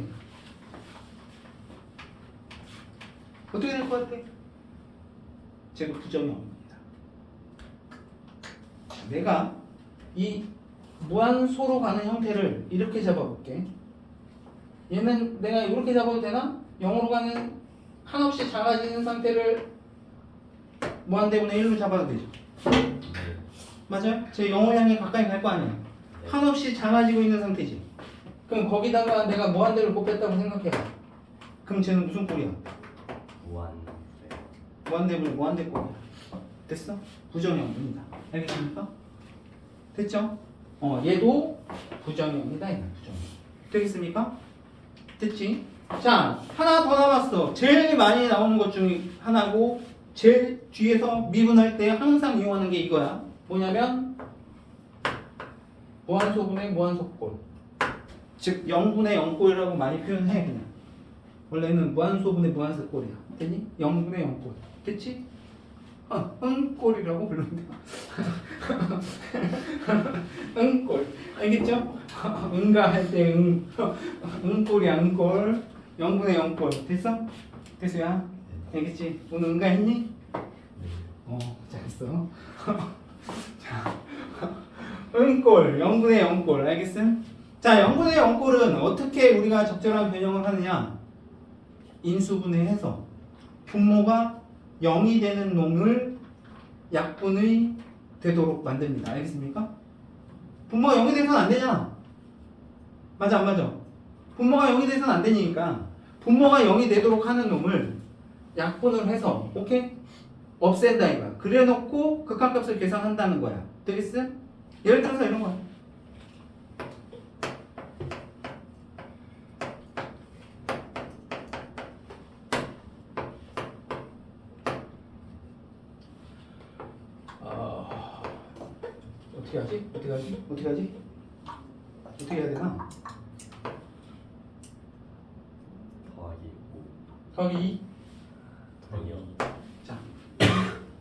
어떻게 될 것 같아? 제가 부정형입니다. 내가 이 무한소로 가는 형태를 이렇게 잡아볼게. 얘는 내가 이렇게 잡아도 되나? 0으로 가는 한없이 작아지는 상태를 무한대분의 1로 잡아도 되죠. 네. 맞아요? 제 0을 향해 가까이 갈 거 아니야. 한없이 작아지고 있는 상태지. 그럼 거기다가 내가 무한대를 곱했다고 생각해봐. 그럼 쟤는 무슨 꼴이야? 무한대. 무한대분의 무한대 꼴이야. 됐어? 부정형입니다. 알겠습니까? 됐죠? 얘도 부정형이다. 이거 부정형. 되겠습니까? 됐지? 자, 하나 더 남았어. 제일 많이 나오는 것 중에 하나고 제일 뒤에서 미분할 때 항상 이용하는 게 이거야. 뭐냐면 무한소분의 무한소꼴. 즉 0분의 0꼴이라고 많이 표현해. 그냥 원래는 무한소분의 무한소꼴이야. 됐니? 0분의 0꼴. 됐지? 응꼴이라고 부르는데. 응꼴. 알겠죠? 응가 할 때 응꼴이야. 응꼴. 0분의 0꼴. 됐어? 됐어야? 알겠지? 오늘 응가 했니? 잘했어. 자, 응꼴. 0분의 0꼴. 알겠어? 자, 0분의 0꼴은 어떻게 우리가 적절한 변형을 하느냐? 인수분해해서 분모가 0이 되는 놈을 약분이 되도록 만듭니다. 알겠습니까? 분모가 0이 돼서는 안 되잖아. 맞아 안 맞아? 분모가 0이 돼서는 안 되니까 분모가 0이 되도록 하는 놈을 약분을 해서 오케이? 없앤다 이거야. 그래놓고 극한값을 계산한다는 거야. 되겠어? 예를 들어서 이런 거야. 어떻게 하지? 어떻게 하지? 어떻게 하지? 어떻게 해야 되나? 더하기 5. 더하기 2. 더하기 0.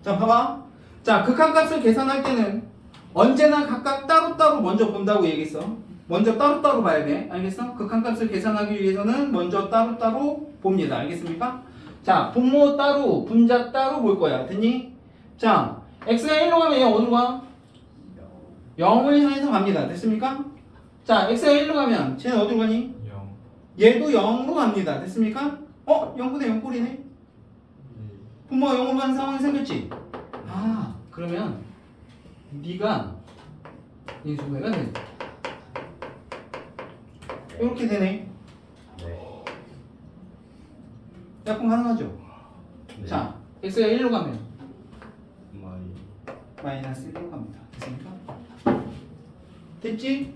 자, 봐봐. 자, 극한값을 계산할 때는 언제나 각각 따로따로 먼저 본다고 얘기했어. 먼저 따로따로 봐야 돼. 알겠어? 극한값을 계산하기 위해서는 먼저 따로따로 봅니다. 알겠습니까? 자, 분모 따로, 분자 따로 볼 거야. 됐니? 자, x가 1로 가면 얘 어디로 가? 0을 향해서 갑니다. 됐습니까? 자, x가 1로 가면 쟤는 어디로 가니? 0. 얘도 0으로 갑니다. 됐습니까? 0분의 0꼴이네? 분모가 0으로 가는 상황이 생겼지? 아, 그러면 네가 인수분해가 되네. 이렇게 되네. 네. 약분 가능하죠? 네. 자, x가 1로 가면 마이너스. 마이너스 1로 갑니다. 됐습니까? 됐지?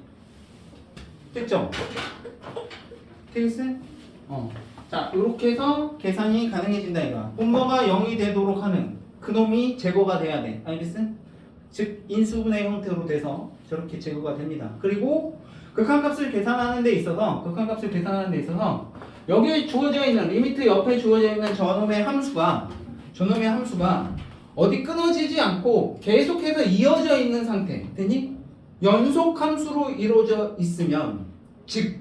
됐죠? 되겠어? 자, 이렇게 해서 계산이 가능해진다 이거. 분모가 0이 되도록 하는 그놈이 제거가 돼야 돼. 알겠어? 즉 인수분해 형태로 돼서 저렇게 제거가 됩니다. 그리고 극한값을 계산하는 데 있어서 여기에 주어져 있는 리미트 옆에 주어져 있는 저놈의 함수가 어디 끊어지지 않고 계속해서 이어져 있는 상태. 되니? 연속 함수로 이루어져 있으면 즉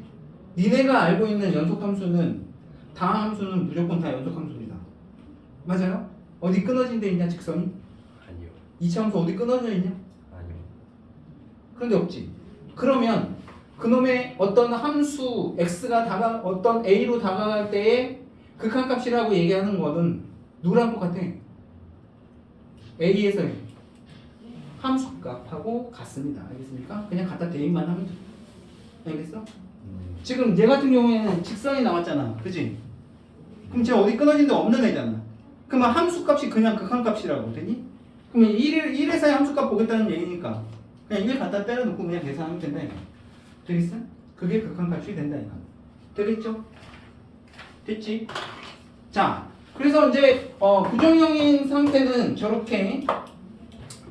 니네가 알고 있는 연속 함수는 다항 함수는 무조건 다 연속 함수입니다. 맞아요? 어디 끊어진 데 있냐 직선이? 아니요. 이차 함수 어디 끊어져 있냐? 아니요. 그런데 없지. 그러면 그놈의 어떤 함수 x가 어떤 a로 다가갈 때의 극한값이라고 얘기하는 거는 누구랑 똑같아? a에서의 함수값하고 같습니다. 알겠습니까? 그냥 갖다 대입만 하면 돼. 알겠어? 지금 얘 같은 경우에는 직선이 나왔잖아. 그치? 그럼 쟤 어디 끊어진 데 없는 애잖아. 그러면 함수값이 그냥 극한값이라고 되니? 그러면 1에서의 함수값 보겠다는 얘기니까 그냥 1 갖다 때려놓고 그냥 계산하면 된다 이거. 되겠어? 그게 극한값이 된다 이거. 되겠죠? 됐지? 자, 그래서 이제 부정형인 상태는 저렇게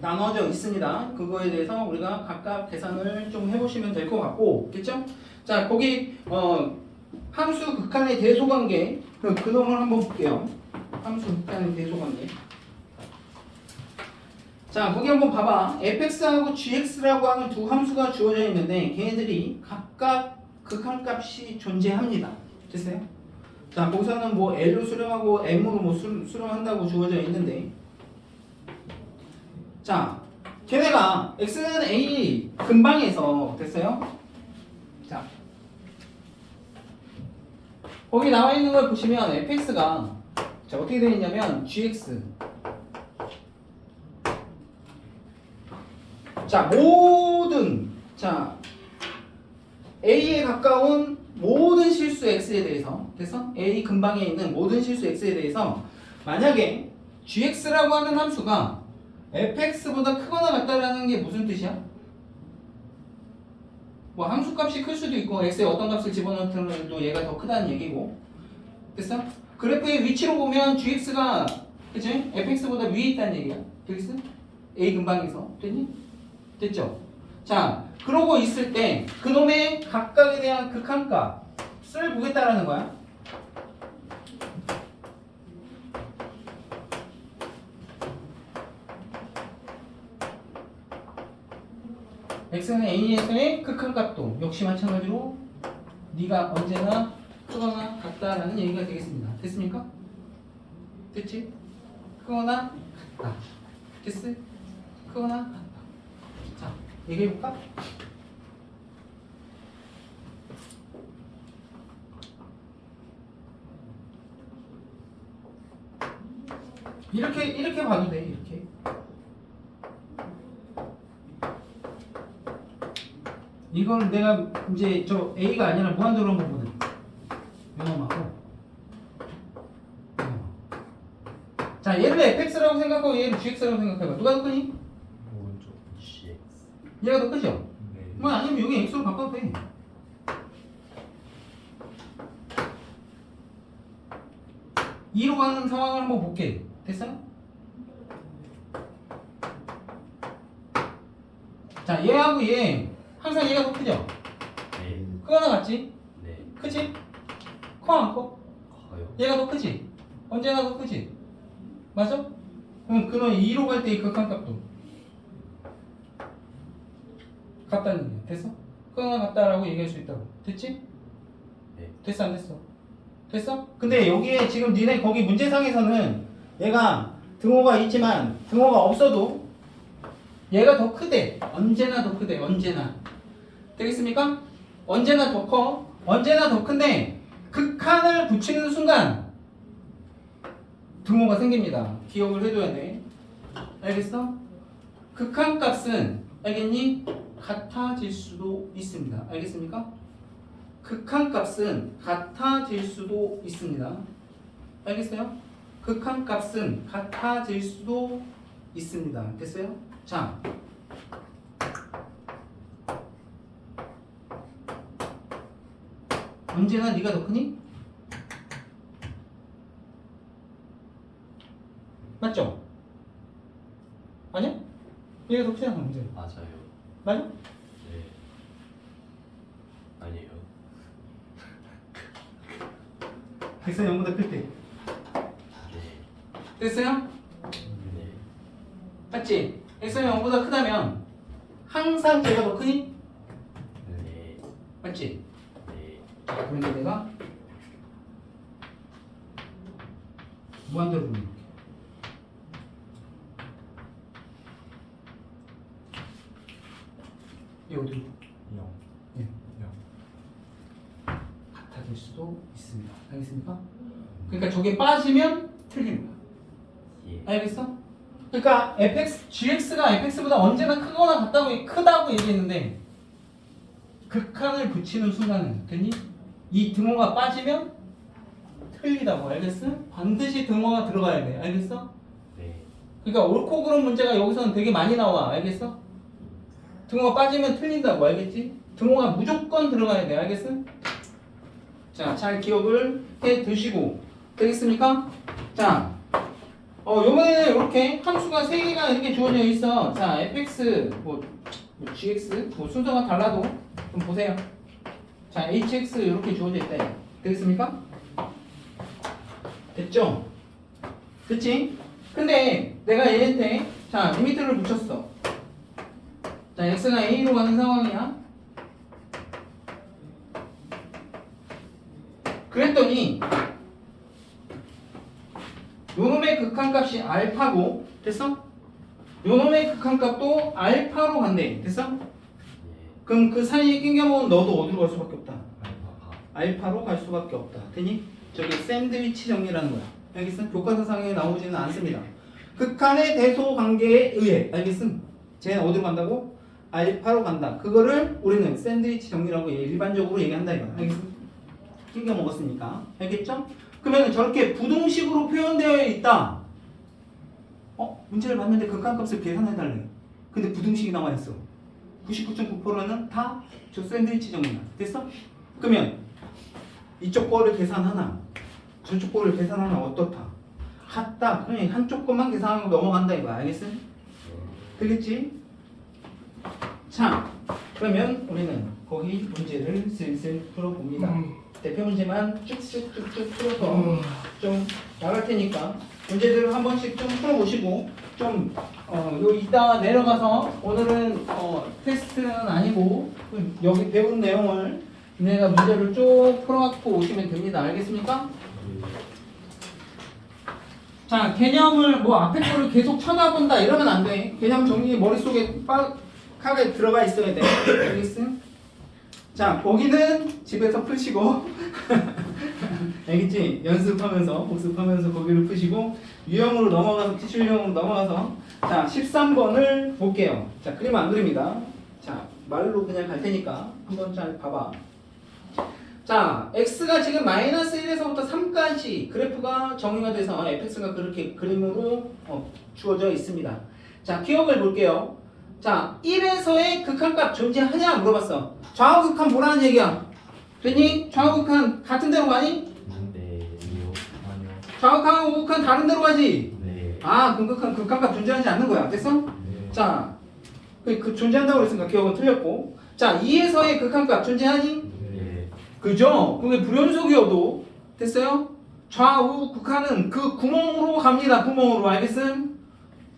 나눠져 있습니다. 그거에 대해서 우리가 각각 계산을 좀 해보시면 될 것 같고, 겠죠? 자, 거기 함수 극한의 대소관계 그 놈을 한번 볼게요. 함수 극한의 대소관계. 자, 거기 한번 봐봐. fx하고 gx라고 하는 두 함수가 주어져 있는데 걔네들이 각각 극한값이 존재합니다. 됐어요? 자, 거기서는 뭐 L로 수렴하고 M으로 뭐 수렴한다고 주어져 있는데 자, 걔네가 x는 a 근방에서 됐어요? 자, 거기 나와 있는 걸 보시면 fx가 자 어떻게 되어 있냐면 gx 자 모든 자 a에 가까운 모든 실수 x에 대해서 됐어? a 근방에 있는 모든 실수 x에 대해서 만약에 gx라고 하는 함수가 fx보다 크거나 같다라는 게 무슨 뜻이야? 뭐 함수값이 클 수도 있고 x에 어떤 값을 집어넣더라도 얘가 더 크다는 얘기고 됐어? 그래프의 위치로 보면 gx가 그치? fx보다 위에 있다는 얘기야 되겠어? a 근방에서 됐니? 됐죠? 자 그러고 있을 때 그놈의 각각에 대한 극한값을 보겠다라는 거야 x는 a에서의 극한값도 역시 마찬가지로 네가 언제나 크거나 같다라는 얘기가 되겠습니다. 됐습니까? 됐지? 크거나 같다. 됐어? 크거나 같다. 자, 얘기해볼까? 이렇게 봐도 돼. 이렇게. 이건 내가 이제 저 A가 아니라 무한대로 한 거거든. 요놈하고. 자, 얘를 fx라고 생각하고 얘를 gx라고 생각해봐. 누가 더 크니? 오른쪽 gx. 얘가 더 크죠? 네. 뭐 아니면 여기 x로 바꿔도 돼. (2로) 가는 상황을 한번 볼게. 됐어요? 자, 얘하고 얘 항상 얘가 더 크죠? 네. 크거나 같지? 네. 크지? 커 안 커? 커요. 얘가 더 크지? 언제나 더 크지? 맞아? 그럼 그놈 2로 갈 때 이 극한값도 같다는 얘기야. 됐어? 크거나 같다라고 얘기할 수 있다고. 됐지? 네. 됐어 안 됐어? 됐어? 근데 여기에 지금 니네 거기 문제상에서는 얘가 등호가 있지만 등호가 없어도 얘가 더 크대. 언제나 더 크대. 언제나. 되겠습니까? 언제나 더 커. 언제나 더 큰데 극한을 붙이는 순간 등호가 생깁니다. 기억을 해둬야 돼. 알겠어? 극한값은 알겠니? 같아질 수도 있습니다. 알겠습니까? 극한값은 같아질 수도 있습니다. 알겠어요? 극한값은 같아질 수도 있습니다. 됐어요? 자, 언제나 네가 더 크니? 맞죠? 아니야? 얘가 더 크잖아 언제? 맞아요. 맞아? 네. 아니에요. 됐어요? 0보다 클 때. 네. 됐어요? 네. 맞지? x는 0보다 크다면 항상 걔가 더 크니? 네. 맞지? 네. 그런데 내가 무한대로 보낼게. 이 어디? 0. 예. 0. 같아질 수도 있습니다. 알겠습니까? 그러니까 저게 빠지면 틀립니다. 예. 알겠어? 그러니까 gx가 fx보다 언제나 크다고 얘기했는데 극한을 붙이는 순간은 됐니? 이 등호가 빠지면 틀리다고. 알겠어? 반드시 등호가 들어가야 돼. 알겠어? 네. 그러니까 옳고 그른 문제가 여기서는 되게 많이 나와. 알겠어? 등호가 빠지면 틀린다고. 알겠지? 등호가 무조건 들어가야 돼. 알겠어? 자, 잘 기억을 해 두시고 되겠습니까? 자, 요번에는 이렇게 함수가 3개가 이렇게 주어져 있어. 자, fx, gx, 순서가 달라도 좀 보세요. 자, hx 이렇게 주어져 있다. 되겠습니까? 됐죠? 그치? 근데 내가 얘한테 자, 리미트를 붙였어. 자, x가 a로 가는 상황이야. 그랬더니 요놈의 극한값이 알파고 됐어? 요놈의 극한값도 알파로 간대. 됐어? 예. 그럼 그 사이에 낑겨먹은 너도 어디로 갈 수밖에 없다. 알파. 알파로 갈 수밖에 없다. 되니? 저기 샌드위치 정리라는 거야. 알겠음? 교과서상에 나오지는 않습니다. 극한의 대소 관계에 의해. 알겠음? 쟤는 어디로 간다고? 알파로 간다. 그거를 우리는 샌드위치 정리라고 일반적으로 얘기한다 이거. 알겠음? 낑겨 먹었으니까. 알겠죠? 그러면 저렇게 부동식으로 표현되어 있다. 문제를 봤는데 극한값을 계산해달래. 근데 부등식이 나와 있어. 99.9%는 다 저 샌드위치 정리야. 됐어? 그러면 이쪽 거를 계산하나 저쪽 거를 계산하나 어떻다? 같다. 그냥 한쪽 것만 계산하고 넘어간다 이거. 알겠어? 되겠지? 자, 그러면 우리는 거기 문제를 슬슬 풀어봅니다. 대표 문제만 쭉쭉쭉쭉 풀어서 좀 나갈 테니까 문제들을 한 번씩 좀 풀어보시고 좀 요 이따 내려가서 오늘은 테스트는 아니고 여기 배운 내용을 내가 문제를 쭉 풀어갖고 오시면 됩니다. 알겠습니까? 자, 개념을 뭐 앞에 거를 계속 쳐다본다 이러면 안 돼. 개념 정리 머릿속에 빡하게 들어가 있어야 돼. 알겠음? 자, 보기는 집에서 푸시고 알겠지? 연습하면서 복습하면서 거기를 푸시고 유형으로 넘어가서 기출 유형으로 넘어가서 자 13번을 볼게요. 자 그림 안 그립니다. 자 말로 그냥 갈 테니까 한번 잘 봐봐. 자 x가 지금 마이너스 1에서부터 3까지 그래프가 정의가 돼서 fx가 그렇게 그림으로 주어져 있습니다. 자 기억을 볼게요. 자 1에서의 극한값 존재하냐 물어봤어. 좌우 극한 뭐라는 얘기야? 됐니? 좌우 극한 같은 데로 가니? 네. 아니요. 아니요. 좌우 극한 우극한 다른 데로 가지? 네. 아 그럼 극한값 존재하지 않는 거야. 됐어? 네. 자 그 존재한다고 그랬으니까 기억은 틀렸고 자 2에서의 극한값 존재하니? 네. 그죠? 그게 불연속이어도 됐어요? 좌우 극한은 그 구멍으로 갑니다. 구멍으로 알겠음?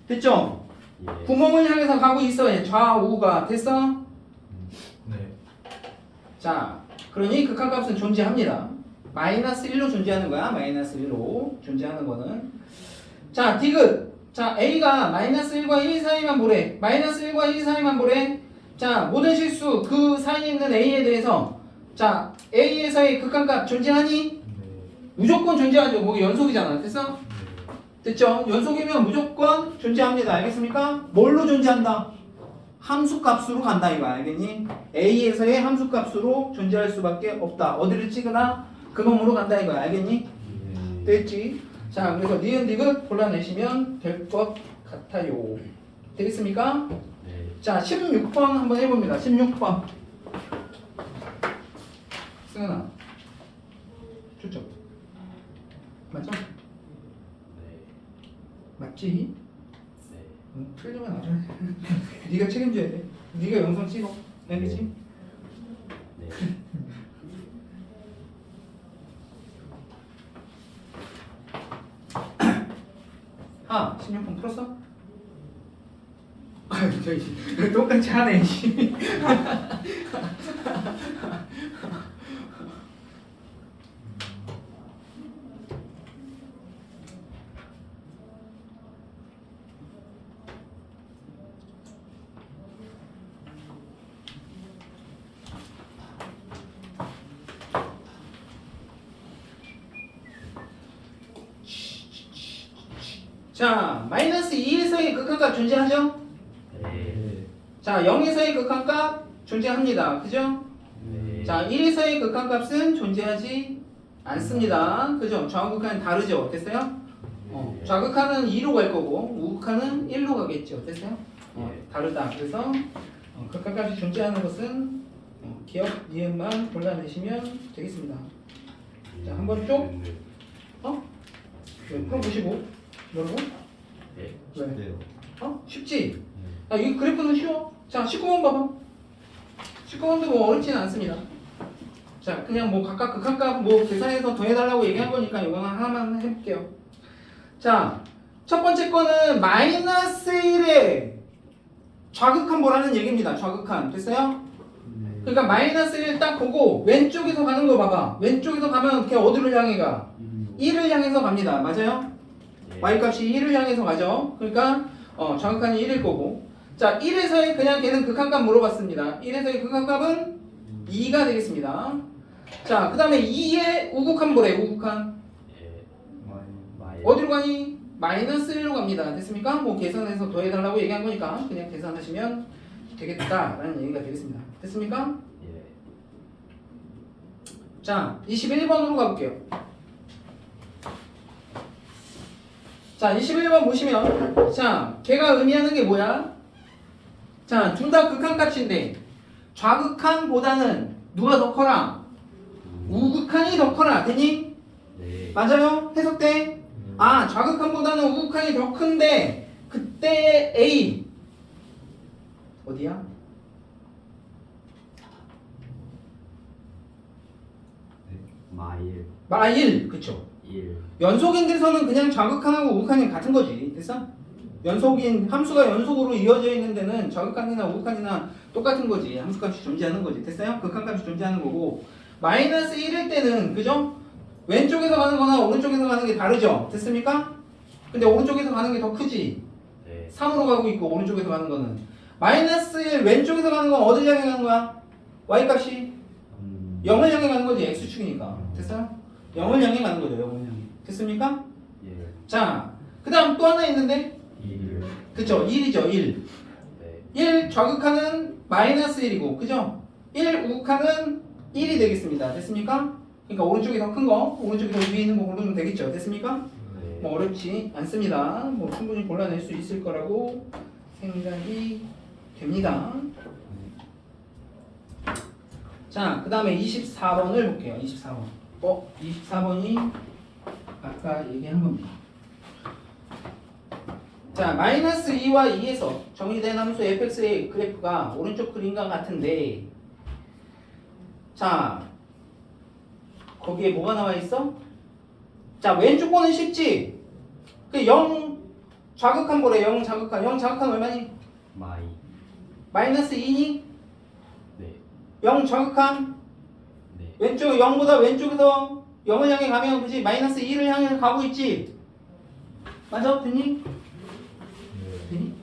됐죠? 예. 구멍을 향해서 가고 있어요. 좌우가 됐어? 네. 자 그러니 극한값은 존재합니다. 마이너스 1로 존재하는 거야. 마이너스 1로 존재하는 거는 자 디귿 자 A가 마이너스 1과 1 사이만 보래. 마이너스 1과 1 사이만 보래. 자 모든 실수 그 사이에 있는 A에 대해서 자 A에서의 극한값 존재하니? 네. 무조건 존재하죠. 거기 연속이잖아. 됐어? 네. 됐죠? 연속이면 무조건 존재합니다. 알겠습니까? 뭘로 존재한다? 함수값으로 간다 이거 알겠니? A에서의 함수값으로 존재할 수밖에 없다. 어디를 찍으나 그놈으로 간다 이거 알겠니? 네. 됐지? 자 그래서 니은 디귿 골라내시면 될 것 같아요. 되겠습니까? 네. 자 16번 한번 해봅니다. 16번 승현아 초점 맞죠? 네. 맞지? 네. 틀리면 알아야 돼. 네가 책임져야 돼. 네가 영상 찍어. 알겠지? 네. 아, 16번 풀었어? 아, 저기 똑같이 하네. 씨. 자, 마이너스 2에서의 극한값 존재하죠? 네. 자, 0에서의 극한값 존재합니다. 그죠? 네. 자, 1에서의 극한값은 존재하지 않습니다. 그죠? 좌우극한은 다르죠? 됐어요? 좌극한은 2로 갈 거고 우극한은 1로 가겠죠. 됐어요? 다르다. 그래서 극한값이 존재하는 것은 기억 니은만 골라내시면 되겠습니다. 자, 한번 쭉 풀어보시고 뭐라고? 네. 왜? 쉽지? 이 그래프는 쉬워. 자, 19번 봐봐. 19번도 뭐 어렵지는 않습니다. 자, 그냥 뭐 각각 극한값 뭐 계산해서 더해달라고 얘기한 거니까 이거 하나만 해볼게요. 자, 첫 번째 거는 마이너스 1에 좌극한 보라는 얘기입니다. 좌극한. 됐어요? 그러니까 마이너스 1 딱 보고 왼쪽에서 가는 거 봐봐. 왼쪽에서 가면 걔 어디를 향해 가? 1을 향해서 갑니다. 맞아요? 네. y값이 1을 향해서 가죠. 그러니까 좌극한이 1일 거고. 자, 1에서의 그냥 걔는 극한값 물어봤습니다. 1에서의 극한값은 2가 되겠습니다. 자, 그 다음에 2의 우극한 뭐래? 우극한 예. 마일. 어디로 가니? 마이너스 1로 갑니다. 됐습니까? 뭐 계산해서 더해달라고 얘기한 거니까 그냥 계산하시면 되겠다라는 얘기가 되겠습니다. 됐습니까? 예. 자, 21번으로 가볼게요. 자, 21번 보시면, 자, 걔가 의미하는 게 뭐야? 자, 둘 다 극한값인데 좌극한보다는 누가 더 커라? 우극한이 더 커라. 되니? 네. 맞아요? 해석돼? 아, 좌극한보다는 우극한이 더 큰데 그때 A 어디야? 마일. 마일, 그쵸? 1. 연속인데서는 그냥 좌극한하고 우극한이 같은 거지. 됐어? 연속인 함수가 연속으로 이어져 있는 데는 좌극한이나 우극한이나 똑같은 거지. 함수값이 존재하는 거지. 됐어요? 극한값이 존재하는 거고. 마이너스 1일 때는 그죠? 왼쪽에서 가는 거나 오른쪽에서 가는 게 다르죠. 됐습니까? 근데 오른쪽에서 가는 게 더 크지. 네. 3으로 가고 있고 오른쪽에서 가는 거는 마이너스 1 왼쪽에서 가는 건 어딜 향해 가는 거야? y값이 0을 향해 가는 거지. x축이니까. 됐어요? 0을 향해 가는 거죠. 0을 향해. 됐습니까? 예. 자, 그 다음 또 하나 있는데 1. 그쵸? 1이죠. 1. 네. 1 좌극하는 마이너스 1이고 그죠? 1 우극하는 1이 되겠습니다. 됐습니까? 그러니까 오른쪽이 더 큰 거, 오른쪽이 더 위에 있는 거 고르면 되겠죠. 됐습니까? 네. 뭐 어렵지 않습니다. 뭐 충분히 골라낼 수 있을 거라고 생각이 됩니다. 자, 그 다음에 24번을 볼게요. 24번. 24번이 아까 얘기한 겁니다. 자, 마이너스 2와 2에서 정의된 함수 fx의 그래프가 오른쪽 그림과 같은데, 자, 거기에 뭐가 나와 있어? 자, 왼쪽 거는 쉽지? 그 0 좌극한 거래. 0 좌극한. 0 좌극한 얼마니? 마이. 마이너스 2니? 네. 0 좌극한? 네. 왼쪽 0보다 왼쪽에서 0을 향해 가면 그지? 마이너스 2를 향해 가고 있지? 맞아? 됐니? 됐니?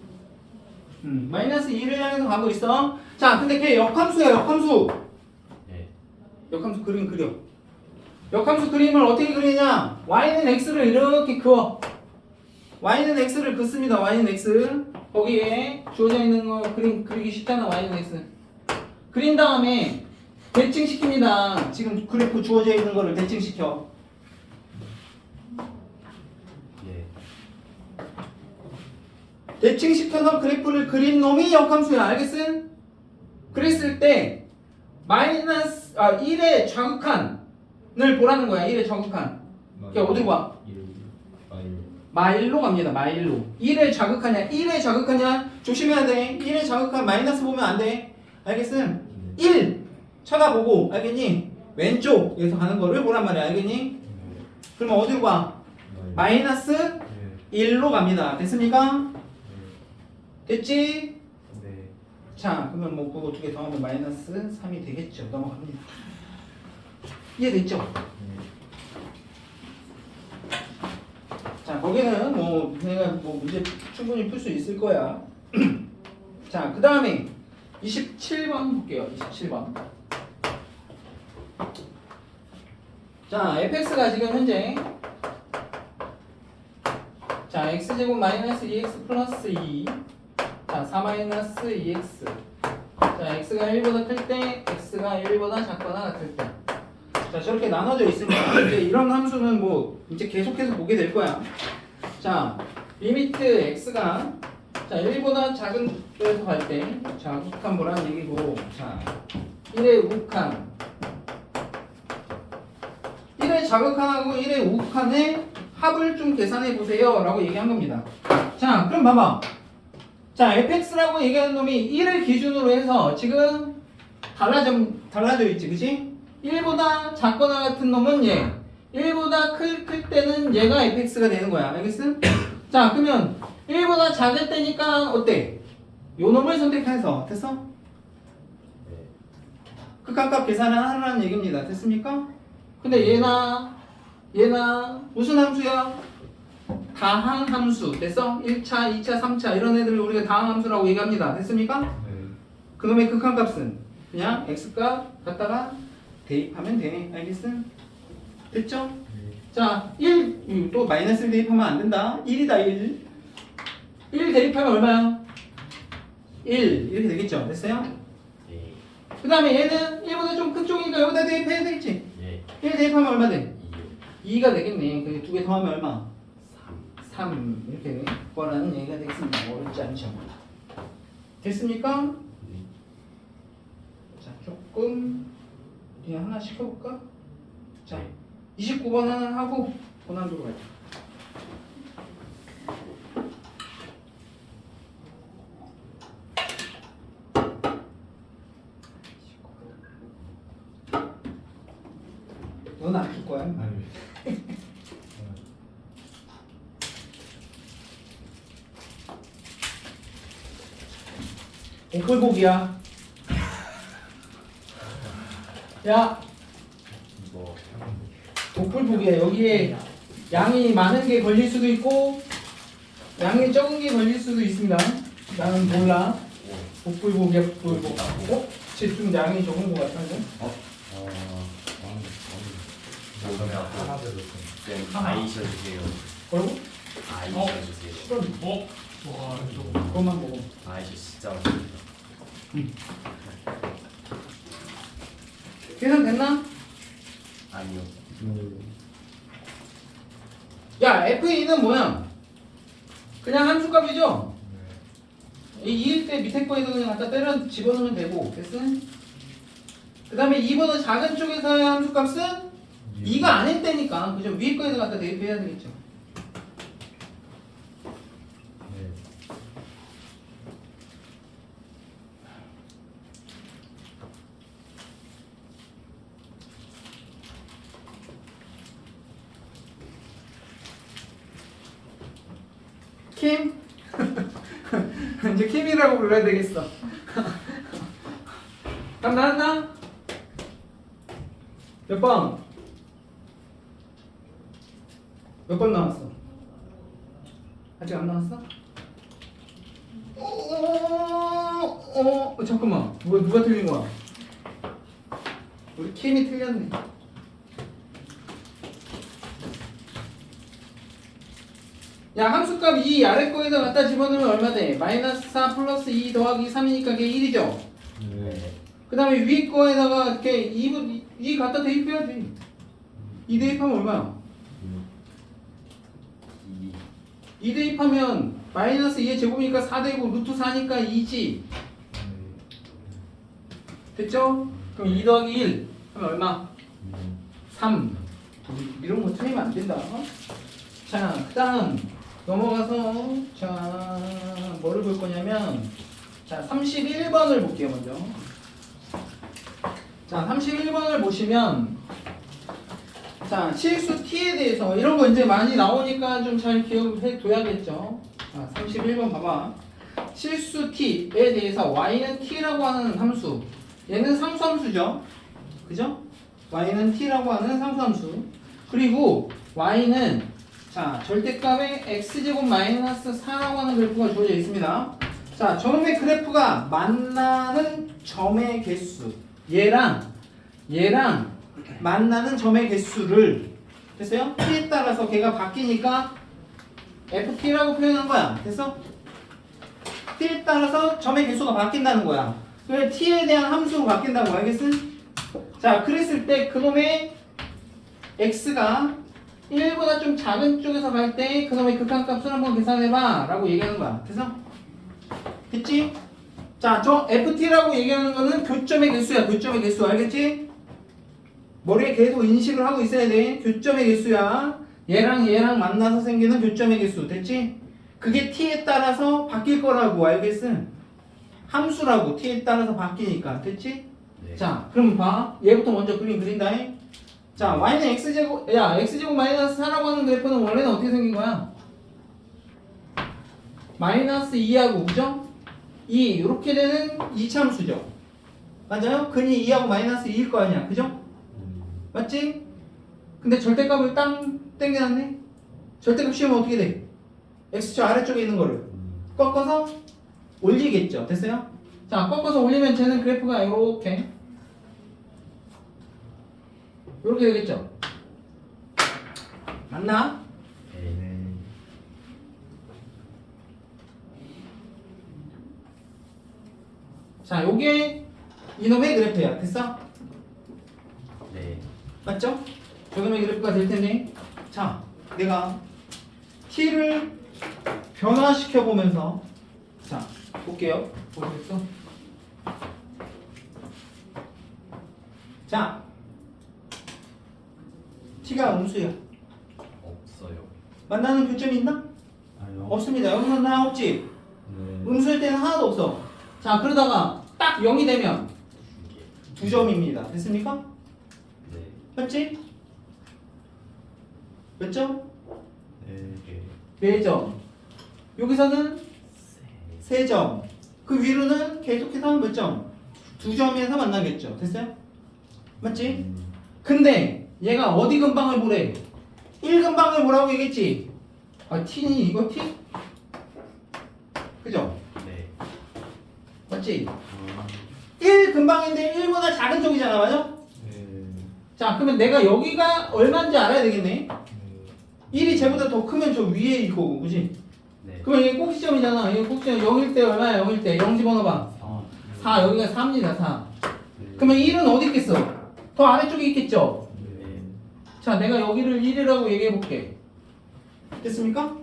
마이너스 2를 향해서 가고 있어. 자, 근데 걔 역함수야. 역함수. 네. 역함수 그림 그려. 역함수 그림을 어떻게 그리냐? y는 x를 이렇게 그어. y는 x를 긋습니다. y는 x. 거기에 주어져 있는 거 그리기 쉽잖아. y는 x. 그린 다음에 대칭시킵니다. 지금 그래프 주어져 있는 거를 대칭시켜. 예. 대칭시켜서 그래프를 그린 놈이 역함수야. 알겠음? 그랬을 때 마이너스 1의 좌극한을 보라는 거야. 1의 좌극한. 그게 어디로 가? 1. 마일로 갑니다. 마일로. 1의 좌극하냐? 1의 좌극하냐? 조심해야 돼. 1의 좌극한 마이너스 보면 안 돼. 알겠음? 1 쳐다보고 알겠니? 왼쪽에서 가는 거를 보란 말이야. 알겠니? 그러면 어디로 가? 마이너스 1로 갑니다. 됐습니까? 됐지? 네. 자, 그러면 뭐 그거 두 개 더하면 마이너스 3이 되겠죠. 넘어갑니다. 이해됐죠? 자, 거기는 뭐 내가 뭐 문제 충분히 풀 수 있을 거야. 자, 그 다음에 27번 볼게요. 27번. 자, fx가 지금 현재 자, x제곱 마이너스 2x 플러스 2 자, 4 마이너스 2x 자, x가 1보다 클 때 x가 1보다 작거나 같을 때 자, 저렇게 나눠져 있습니다. 이제 이런 함수는 뭐 이제 계속해서 보게 될 거야. 자, 리미트 x가 자, 1보다 작은 데서 갈 때 자, 우극한 보라는 얘기고 자, 1의 우극한 1의 자극한하고 1의 우극한의 합을 좀 계산해 보세요 라고 얘기한 겁니다. 자, 그럼 봐봐. 자, fx라고 얘기하는 놈이 1을 기준으로 해서 지금 달라져 있지, 그치? 1보다 작거나 같은 놈은 얘 1보다 클 때는 얘가 fx가 되는 거야. 알겠음? 자, 그러면 1보다 작을 때니까 어때? 요 놈을 선택해서 됐어? 네. 극한값 계산을 하라는 얘기입니다. 됐습니까? 근데 얘나 무슨 함수야? 다항 함수 됐어? 1차, 2차, 3차 이런 애들을 우리가 다항 함수라고 얘기합니다. 됐습니까? 네. 그놈의 극한값은 그냥 x값 갖다가 대입하면 돼. 알겠어? 됐죠? 네. 자, 1, 또 마이너스를 대입하면 안 된다. 1이다, 1. 1 대입하면 얼마야? 1 이렇게 되겠죠? 됐어요? 네. 그 다음에 얘는 1보다 좀 큰 쪽이니까 여기다 대입해야 되겠지? 예. 1 대입하면 얼마 돼? 2. 2가 되겠네. 그 두 개 더하면 얼마? 3. 3 이렇게 될 거라는 얘기가 되겠습니다. 어렵지 않죠? 됐습니까? 네. 자, 조금 그냥 하나 시켜볼까? 자, 네. 29번 하나 하고 고난도로 갈게요. 너는 안 줄 거야? 아니. 옥불복이야. 야, 이거 옥불복이야. 여기에 양이 많은 게 걸릴 수도 있고 양이 적은 게 걸릴 수도 있습니다. 나는 몰라. 옥불복이야, 옥불복. 어? 쟤좀 양이 적은 것 같은데? 그러면 하나 더 쌤 아이 셔주세요. 그리고 아이 어? 셔주세요. 싫어. 와, 좀. 그것만 먹어. 아이 셔 진짜 맛있습니다. 계산 됐나? 아니요. 야, F2는 뭐야? 그냥 함수값이죠? 이 2일 때 밑에 거에도 그냥 갖다 때려 집어넣으면 되고 됐어? 그 다음에 2번은 작은 쪽에서의 함수값은 2가 아닐 때니까 그죠? 위에 거에다 갖다 대입해야 되겠죠. 네. 킴? 이제 킴이라고 불러야 되겠어. 답 나왔나? 몇 번? 몇 번 나왔어? 아직 안 나왔어? 잠깐만. 누가 틀린 거야? 우리 킴이 틀렸네. 야, 함수값 2 아래 거에다 갖다 집어넣으면 얼마 돼? 마이너스 4 플러스 2 더하기 3이니까 그게 1이죠? 네. 그 다음에 위 거에다가 이렇게 2 갖다 대입해야지. 2 대입하면 얼마야? 2. 2 대입하면 마이너스 2의 제곱이니까 4 되고 루트 4니까 2지. 됐죠? 그럼 2 더하기 1 하면 얼마? 3. 이런 거 틀리면 안 된다. 자, 그 다음 넘어가서 자 뭐를 볼 거냐면 자 31번을 볼게요. 먼저 자 31번을 보시면 자 실수 t에 대해서 이런 거 이제 많이 나오니까 좀 잘 기억해 둬야겠죠. 자 31번 봐봐. 실수 t에 대해서 y는 t라고 하는 함수, 얘는 상수함수죠, 그죠? y는 t라고 하는 상수함수, 그리고 y는 자 절대값에 x제곱 마이너스 4라고 하는 그래프가 주어져 있습니다. 자 저놈의 그래프가 만나는 점의 개수, 얘랑 만나는 점의 개수를 됐어요? t에 따라서 걔가 바뀌니까 ft라고 표현한 거야. 됐어? t에 따라서 점의 개수가 바뀐다는 거야. 그래 t에 대한 함수로 바뀐다고. 알겠어? 자 그랬을 때 그놈의 x가 1보다 좀 작은 쪽에서 갈 때 그놈의 극한값을 한번 계산해봐 라고 얘기하는 거야. 됐어? 됐지? 자, 저 ft라고 얘기하는 거는 교점의 개수야. 교점의 개수. 알겠지? 머리에 계속 인식을 하고 있어야 돼. 교점의 개수야. 얘랑 만나서 생기는 교점의 개수. 됐지? 그게 t에 따라서 바뀔 거라고. 알겠어? 함수라고. t에 따라서 바뀌니까. 됐지? 네. 자, 그럼 봐. 얘부터 먼저 그림 그린다. 자, y는 x제곱, 야, x제곱 마이너스 4라고 하는 그래프는 원래는 어떻게 생긴 거야? 마이너스 2하고, 그죠? 2, 이렇게 되는 이차함수죠. 맞아요? 근이 2하고 마이너스 2일 거 아니야. 그죠? 맞지? 근데 절대값을 땅 땡겨놨네? 절대값 씌우면 어떻게 돼? x축 아래쪽에 있는 거를 꺾어서 올리겠죠. 됐어요? 자, 꺾어서 올리면 쟤는 그래프가 이렇게 되겠죠. 맞나? 네. 자, 요게 이놈의 그래프야. 됐어? 네. 맞죠? 저놈의 그래프가 될 텐데, 자, 내가 t를 변화시켜 보면서, 자, 볼게요. 보겠어? 자, t가 음수야. 없어요. 만나는 교점이 있나? 아니요. 없습니다. 여기는 하나 없지. 네. 음수일 때는 하나도 없어. 자, 그러다가 딱 0이 되면 두 개. 2점입니다. 됐습니까? 네. 맞지? 몇 점? 네 개. 4점. 여기서는 3점. 그 위로는 계속해서 몇 점? 2점에서 만나겠죠. 됐어요? 맞지? 근데 얘가 어디 근방을 보래? 1근방을 보라고 얘기했지? 아, t니 이거 t? 그죠? 네. 맞지? 1근방인데 1보다 작은 쪽이잖아, 맞아? 네. 자, 그러면 내가 여기가 얼마인지 알아야 되겠네. 1이 쟤보다 더 크면 저 위에 있고, 그지? 네. 그러면 이게 꼭지점이잖아. 이게 꼭지점 0일 때 얼마야? 0일 때 0 집어넣어봐. 4, 여기가 4입니다. 4. 그러면 1은 어디 있겠어? 더 아래쪽에 있겠죠? 네. 자, 내가 여기를 1이라고 얘기해볼게. 됐습니까?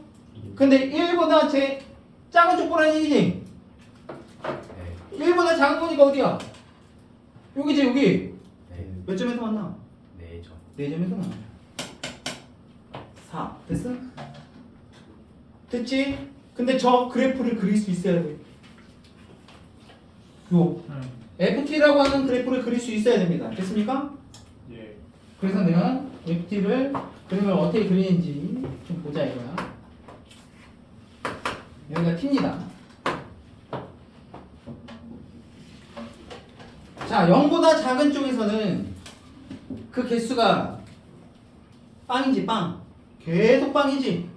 근데 1보다 제 작은 쪽 보라는 얘기지? 네. 1보다 작은 거니까 어디야? 여기지, 여기. 네. 몇 점에서 만나? 네 점. 4점에서 만나. 4. 됐어? 됐지? 근데 저 그래프를 그릴 수 있어야 돼. 요 FT라고 하는 그래프를 그릴 수 있어야 됩니다. 됐습니까? 예. 그래서 내가 FT를 그림을 어떻게 그리는지 좀 보자 이거야. 여기가 T입니다. 자, 0보다 작은 쪽에서는 그 개수가 빵이지, 빵. 계속 빵이지.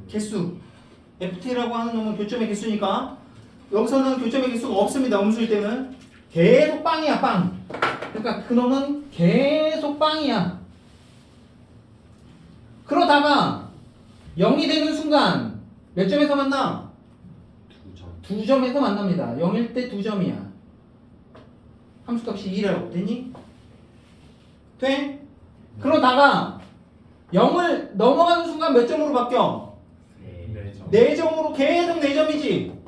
개수. FT라고 하는 놈은 교점의 개수니까 여기서는 교점의 개수가 없습니다. 음수일 때는 계속 빵이야, 빵. 그러니까 그 놈은 계속 빵이야. 그러다가 0이 되는 순간 몇 점에서 만나? 두 점. 2점에서 만납니다. 0일 때 2점이야. 함수값이 2라고 되니? 돼? 그러다가 0을 넘어가는 순간 몇 점으로 바뀌어? 네 점. 4점으로 계속 4점이지?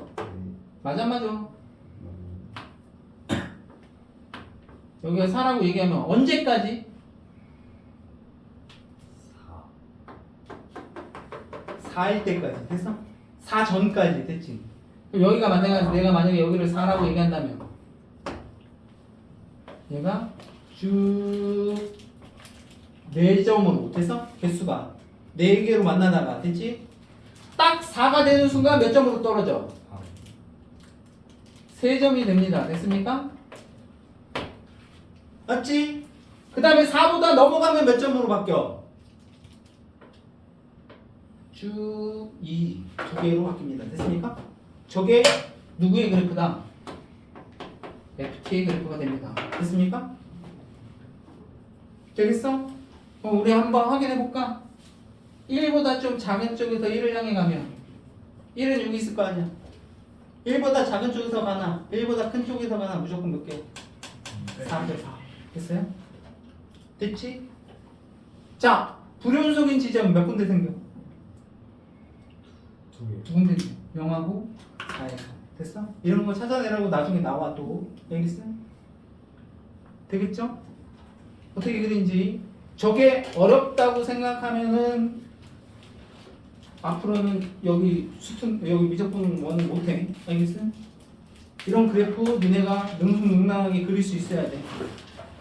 맞아, 맞아. 여기가 4라고 얘기하면 언제까지? 4. 4일 때까지 됐어? 4 전까지 됐지? 그럼 여기가 만약에 내가 만약에 여기를 4라고 얘기한다면 얘가 쭉 4점으로 됐어? 개수가 4개로 만나다가 됐지? 딱 4가 되는 순간 몇 점으로 떨어져? 3점이 됩니다. 됐습니까? 맞지? 그 다음에 4보다 넘어가면 몇 점으로 바뀌어? 쭉 2, 2개로 바뀝니다. 됐습니까? 저게 누구의 그래프다? FT의 그래프가 됩니다. 됐습니까? 되겠어? 그럼 우리 한번 확인해 볼까? 1보다 좀 작은 쪽에서 1을 향해 가면 1은 여기 있을 거 아니야? 1보다 작은 쪽에서 가나 1보다 큰 쪽에서 가나 무조건 몇 개? 4개. 됐어요? 됐지? 자, 불연속인 지점 몇 군데 생겨? 두 군데 0하고 4에서 됐어? 이런 거 찾아내라고 나중에 나와 또 알겠어? 되겠죠? 어떻게 그린지 저게 어렵다고 생각하면은 앞으로는 여기 여기 미적분 원은 못해. 알겠어? 이런 그래프 니네가 능숙능란하게 그릴 수 있어야 돼.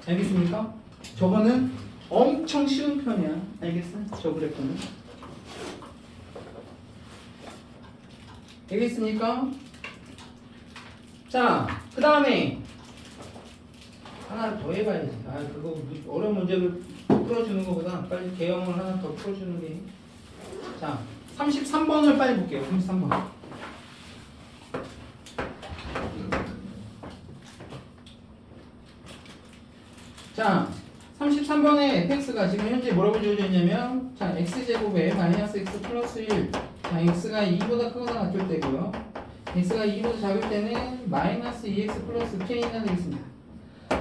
알겠습니까? 저거는 엄청 쉬운 편이야. 알겠어? 저 그래프는. 알겠습니까? 자, 그 다음에 하나 더 해봐야지. 아, 그거 어려운 문제를 풀어주는 것보다 빨리 개형을 하나 더 풀어주는 게. 자, 33번을 빨리 볼게요. 33번. 자, 33번에 fx가 지금 현재 뭐라고 주어져 있냐면, 자, x제곱에 마이너스 x 플러스 1. 자, x가 2보다 크거나 같을 때고요. x가 2보다 작을 때는 마이너스 2x 플러스 k가 되겠습니다.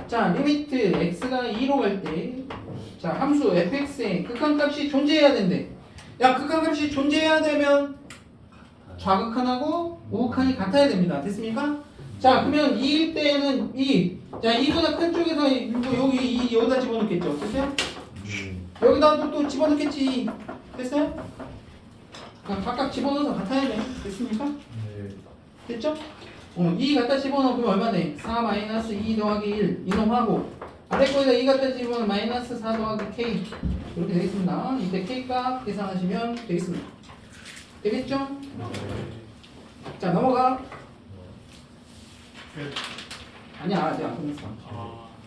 자, 리미트 x가 2로 갈 때, 자, 함수 fx의 극한값이 존재해야 된대. 야, 극한값이 존재해야 되면 좌극한하고 우극한이 같아야 됩니다. 됐습니까? 자, 그러면 2일 때는 자, 2보다 큰 쪽에서 여기다 집어넣겠죠. 됐어요? 여기다 또 집어넣겠지. 됐어요? 그럼 각각 집어넣어서 같아야 돼. 됐습니까? 네. 됐죠? 2 갖다 집어넣으면 얼마 돼? 4 마이너스 2 더하기 1 이놈하고 아래 거에다 2 갖다 집어넣으면 마이너스 4 더하기 k 이렇게 되겠습니다. 이때 k 값 계산하시면 되겠습니다. 되겠죠? 자, 넘어가. 아니야, 아직 안 끝났어.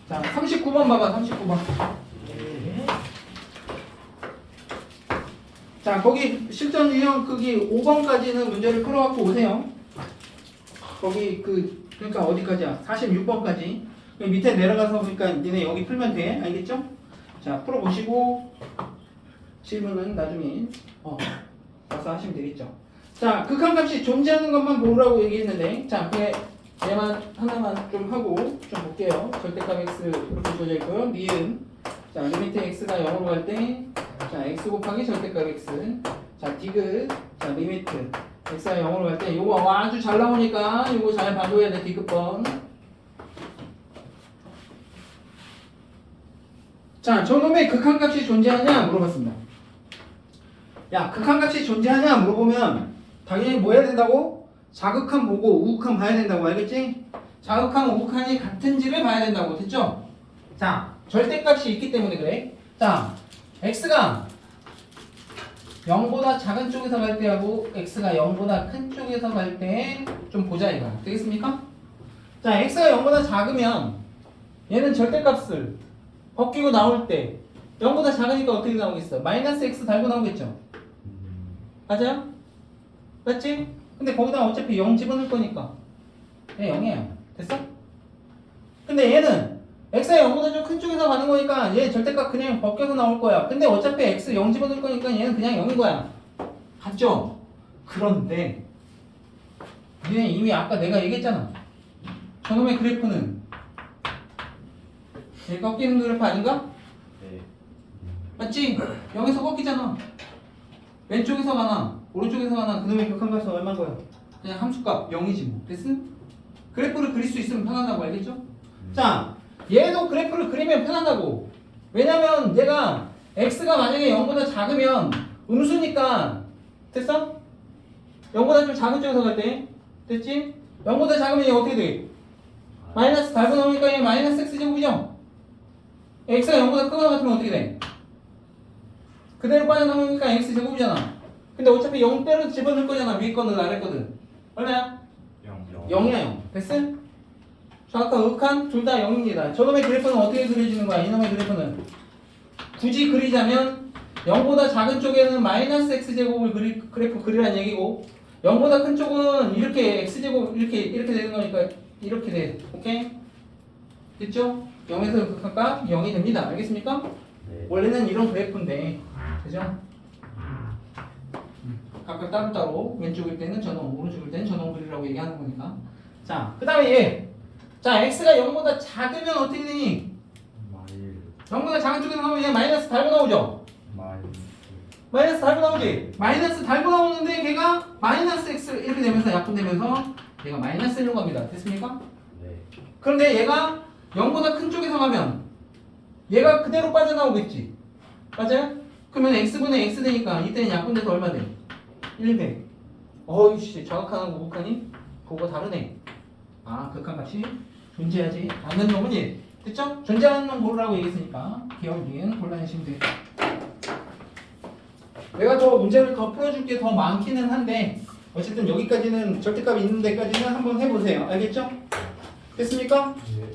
자, 39번 봐봐. 39번. 자, 거기 실전 유형 크기 5번까지는 문제를 풀어갖고 오세요. 거기 그러니까 어디까지야? 46번까지. 밑에 내려가서 보니까 니네 여기 풀면 돼. 알겠죠? 자, 풀어보시고 질문은 나중에 와서 하시면 되겠죠. 자, 극한값이 존재하는 것만 보라고 얘기했는데, 자, 얘만 하나만 좀 하고 좀 볼게요. 절대값 x 이렇게 주어져 있고요. 니은. 자, 리미트 x가 0으로 갈 때, 자, x 곱하기 절대값 x. 자, 디귿. 자, 리미트 x가 0으로 갈 때, 요거 아주 잘 나오니까 요거 잘 봐줘야 돼. 디귿번. 자, 저놈의 극한값이 존재하냐 물어봤습니다. 야, 극한값이 존재하냐 물어보면 당연히 뭐 해야 된다고? 자극한 보고 우극한 봐야 된다고. 알겠지? 자극한 우극한이 같은지를 봐야 된다고. 됐죠? 자, 절대값이 있기 때문에 그래. 자, x가 0보다 작은 쪽에서 갈 때하고 x가 0보다 큰 쪽에서 갈 때 좀 보자 이거야. 되겠습니까? 자, x가 0보다 작으면 얘는 절대값을 벗기고 나올 때 0보다 작으니까 어떻게 나오겠어? 마이너스 x 달고 나오겠죠? 맞아요? 맞지? 근데 거기다 어차피 0 집어넣을 거니까 얘 0이에요. 됐어? 근데 얘는 x가 0보다 좀 큰 쪽에서 가는 거니까 얘 절대값 그냥 벗겨서 나올 거야. 근데 어차피 x 0 집어넣을 거니까 얘는 그냥 0인 거야. 맞죠? 그런데 얘 이미 아까 내가 얘기했잖아. 저놈의 그래프는 얘 꺾이는 그래프 아닌가? 네. 맞지? 0에서 꺾이잖아. 왼쪽에서 가나 오른쪽에서 가나 그놈의 극한값은 얼마인 거야? 그냥 함수값 0이지 뭐. 됐음? 그래프를 그릴 수 있으면 편하다고. 알겠죠? 자, 얘도 그래프를 그리면 편하다고. 왜냐면 얘가 x가 만약에 0보다 작으면 음수니까. 됐어? 0보다 좀 작은 쪽에서 갈 때 됐지? 0보다 작으면 얘 어떻게 돼? 마이너스 달고 나오니까 얘 마이너스 x제곱이죠? x가 0보다 크거나 같으면 어떻게 돼? 그대로 빠져나오니까 x제곱이잖아. 근데 어차피 0대로 집어넣을 거잖아. 위에 거는 아래 거든. 얼마야? 0이야 0. 됐어? 자, 아까 극한 둘 다 0입니다. 저놈의 그래프는 어떻게 그려지는 거야? 이놈의 그래프는 굳이 그리자면 0보다 작은 쪽에는 마이너스 x제곱을 그래프 그리라는 얘기고 0보다 큰 쪽은 이렇게 x제곱 이렇게 되는 거니까 이렇게 돼. 오케이? 됐죠? 0에서 극한값 0이 됩니다. 알겠습니까? 네. 원래는 이런 그래프인데 그죠? 각각 따로따로 왼쪽일 때는 저놈, 오른쪽일 때는 저놈 그리라고 얘기하는 거니까. 자, 그 다음에 얘. 자, x가 0보다 작으면 어떻게 되니? 0보다 작은 쪽에서 가면 얘 마이너스 달고 나오죠? 마이너스 달고 나오지? 마이너스 달고 나오는데 걔가 마이너스 x 이렇게 되면서 약분되면서 얘가 마이너스 1로 갑니다. 됐습니까? 네. 그런데 얘가 0보다 큰 쪽에서 가면 얘가 그대로 빠져나오겠지? 맞아요? 그러면 x분의 x 되니까 이때는 약분돼서 얼마 돼? 1배. 어이씨, 좌극한하고 우극한이 그거 다르네. 아, 극한값이 존재하지 않는 놈은 얘. 됐죠? 존재하는 놈 고르라고 얘기했으니까 기억 니은 골라내시면 돼요. 내가 더 문제를 더 풀어줄 게 더 많기는 한데 어쨌든 여기까지는 절대값 있는 데까지는 한번 해보세요. 알겠죠? 됐습니까? 네.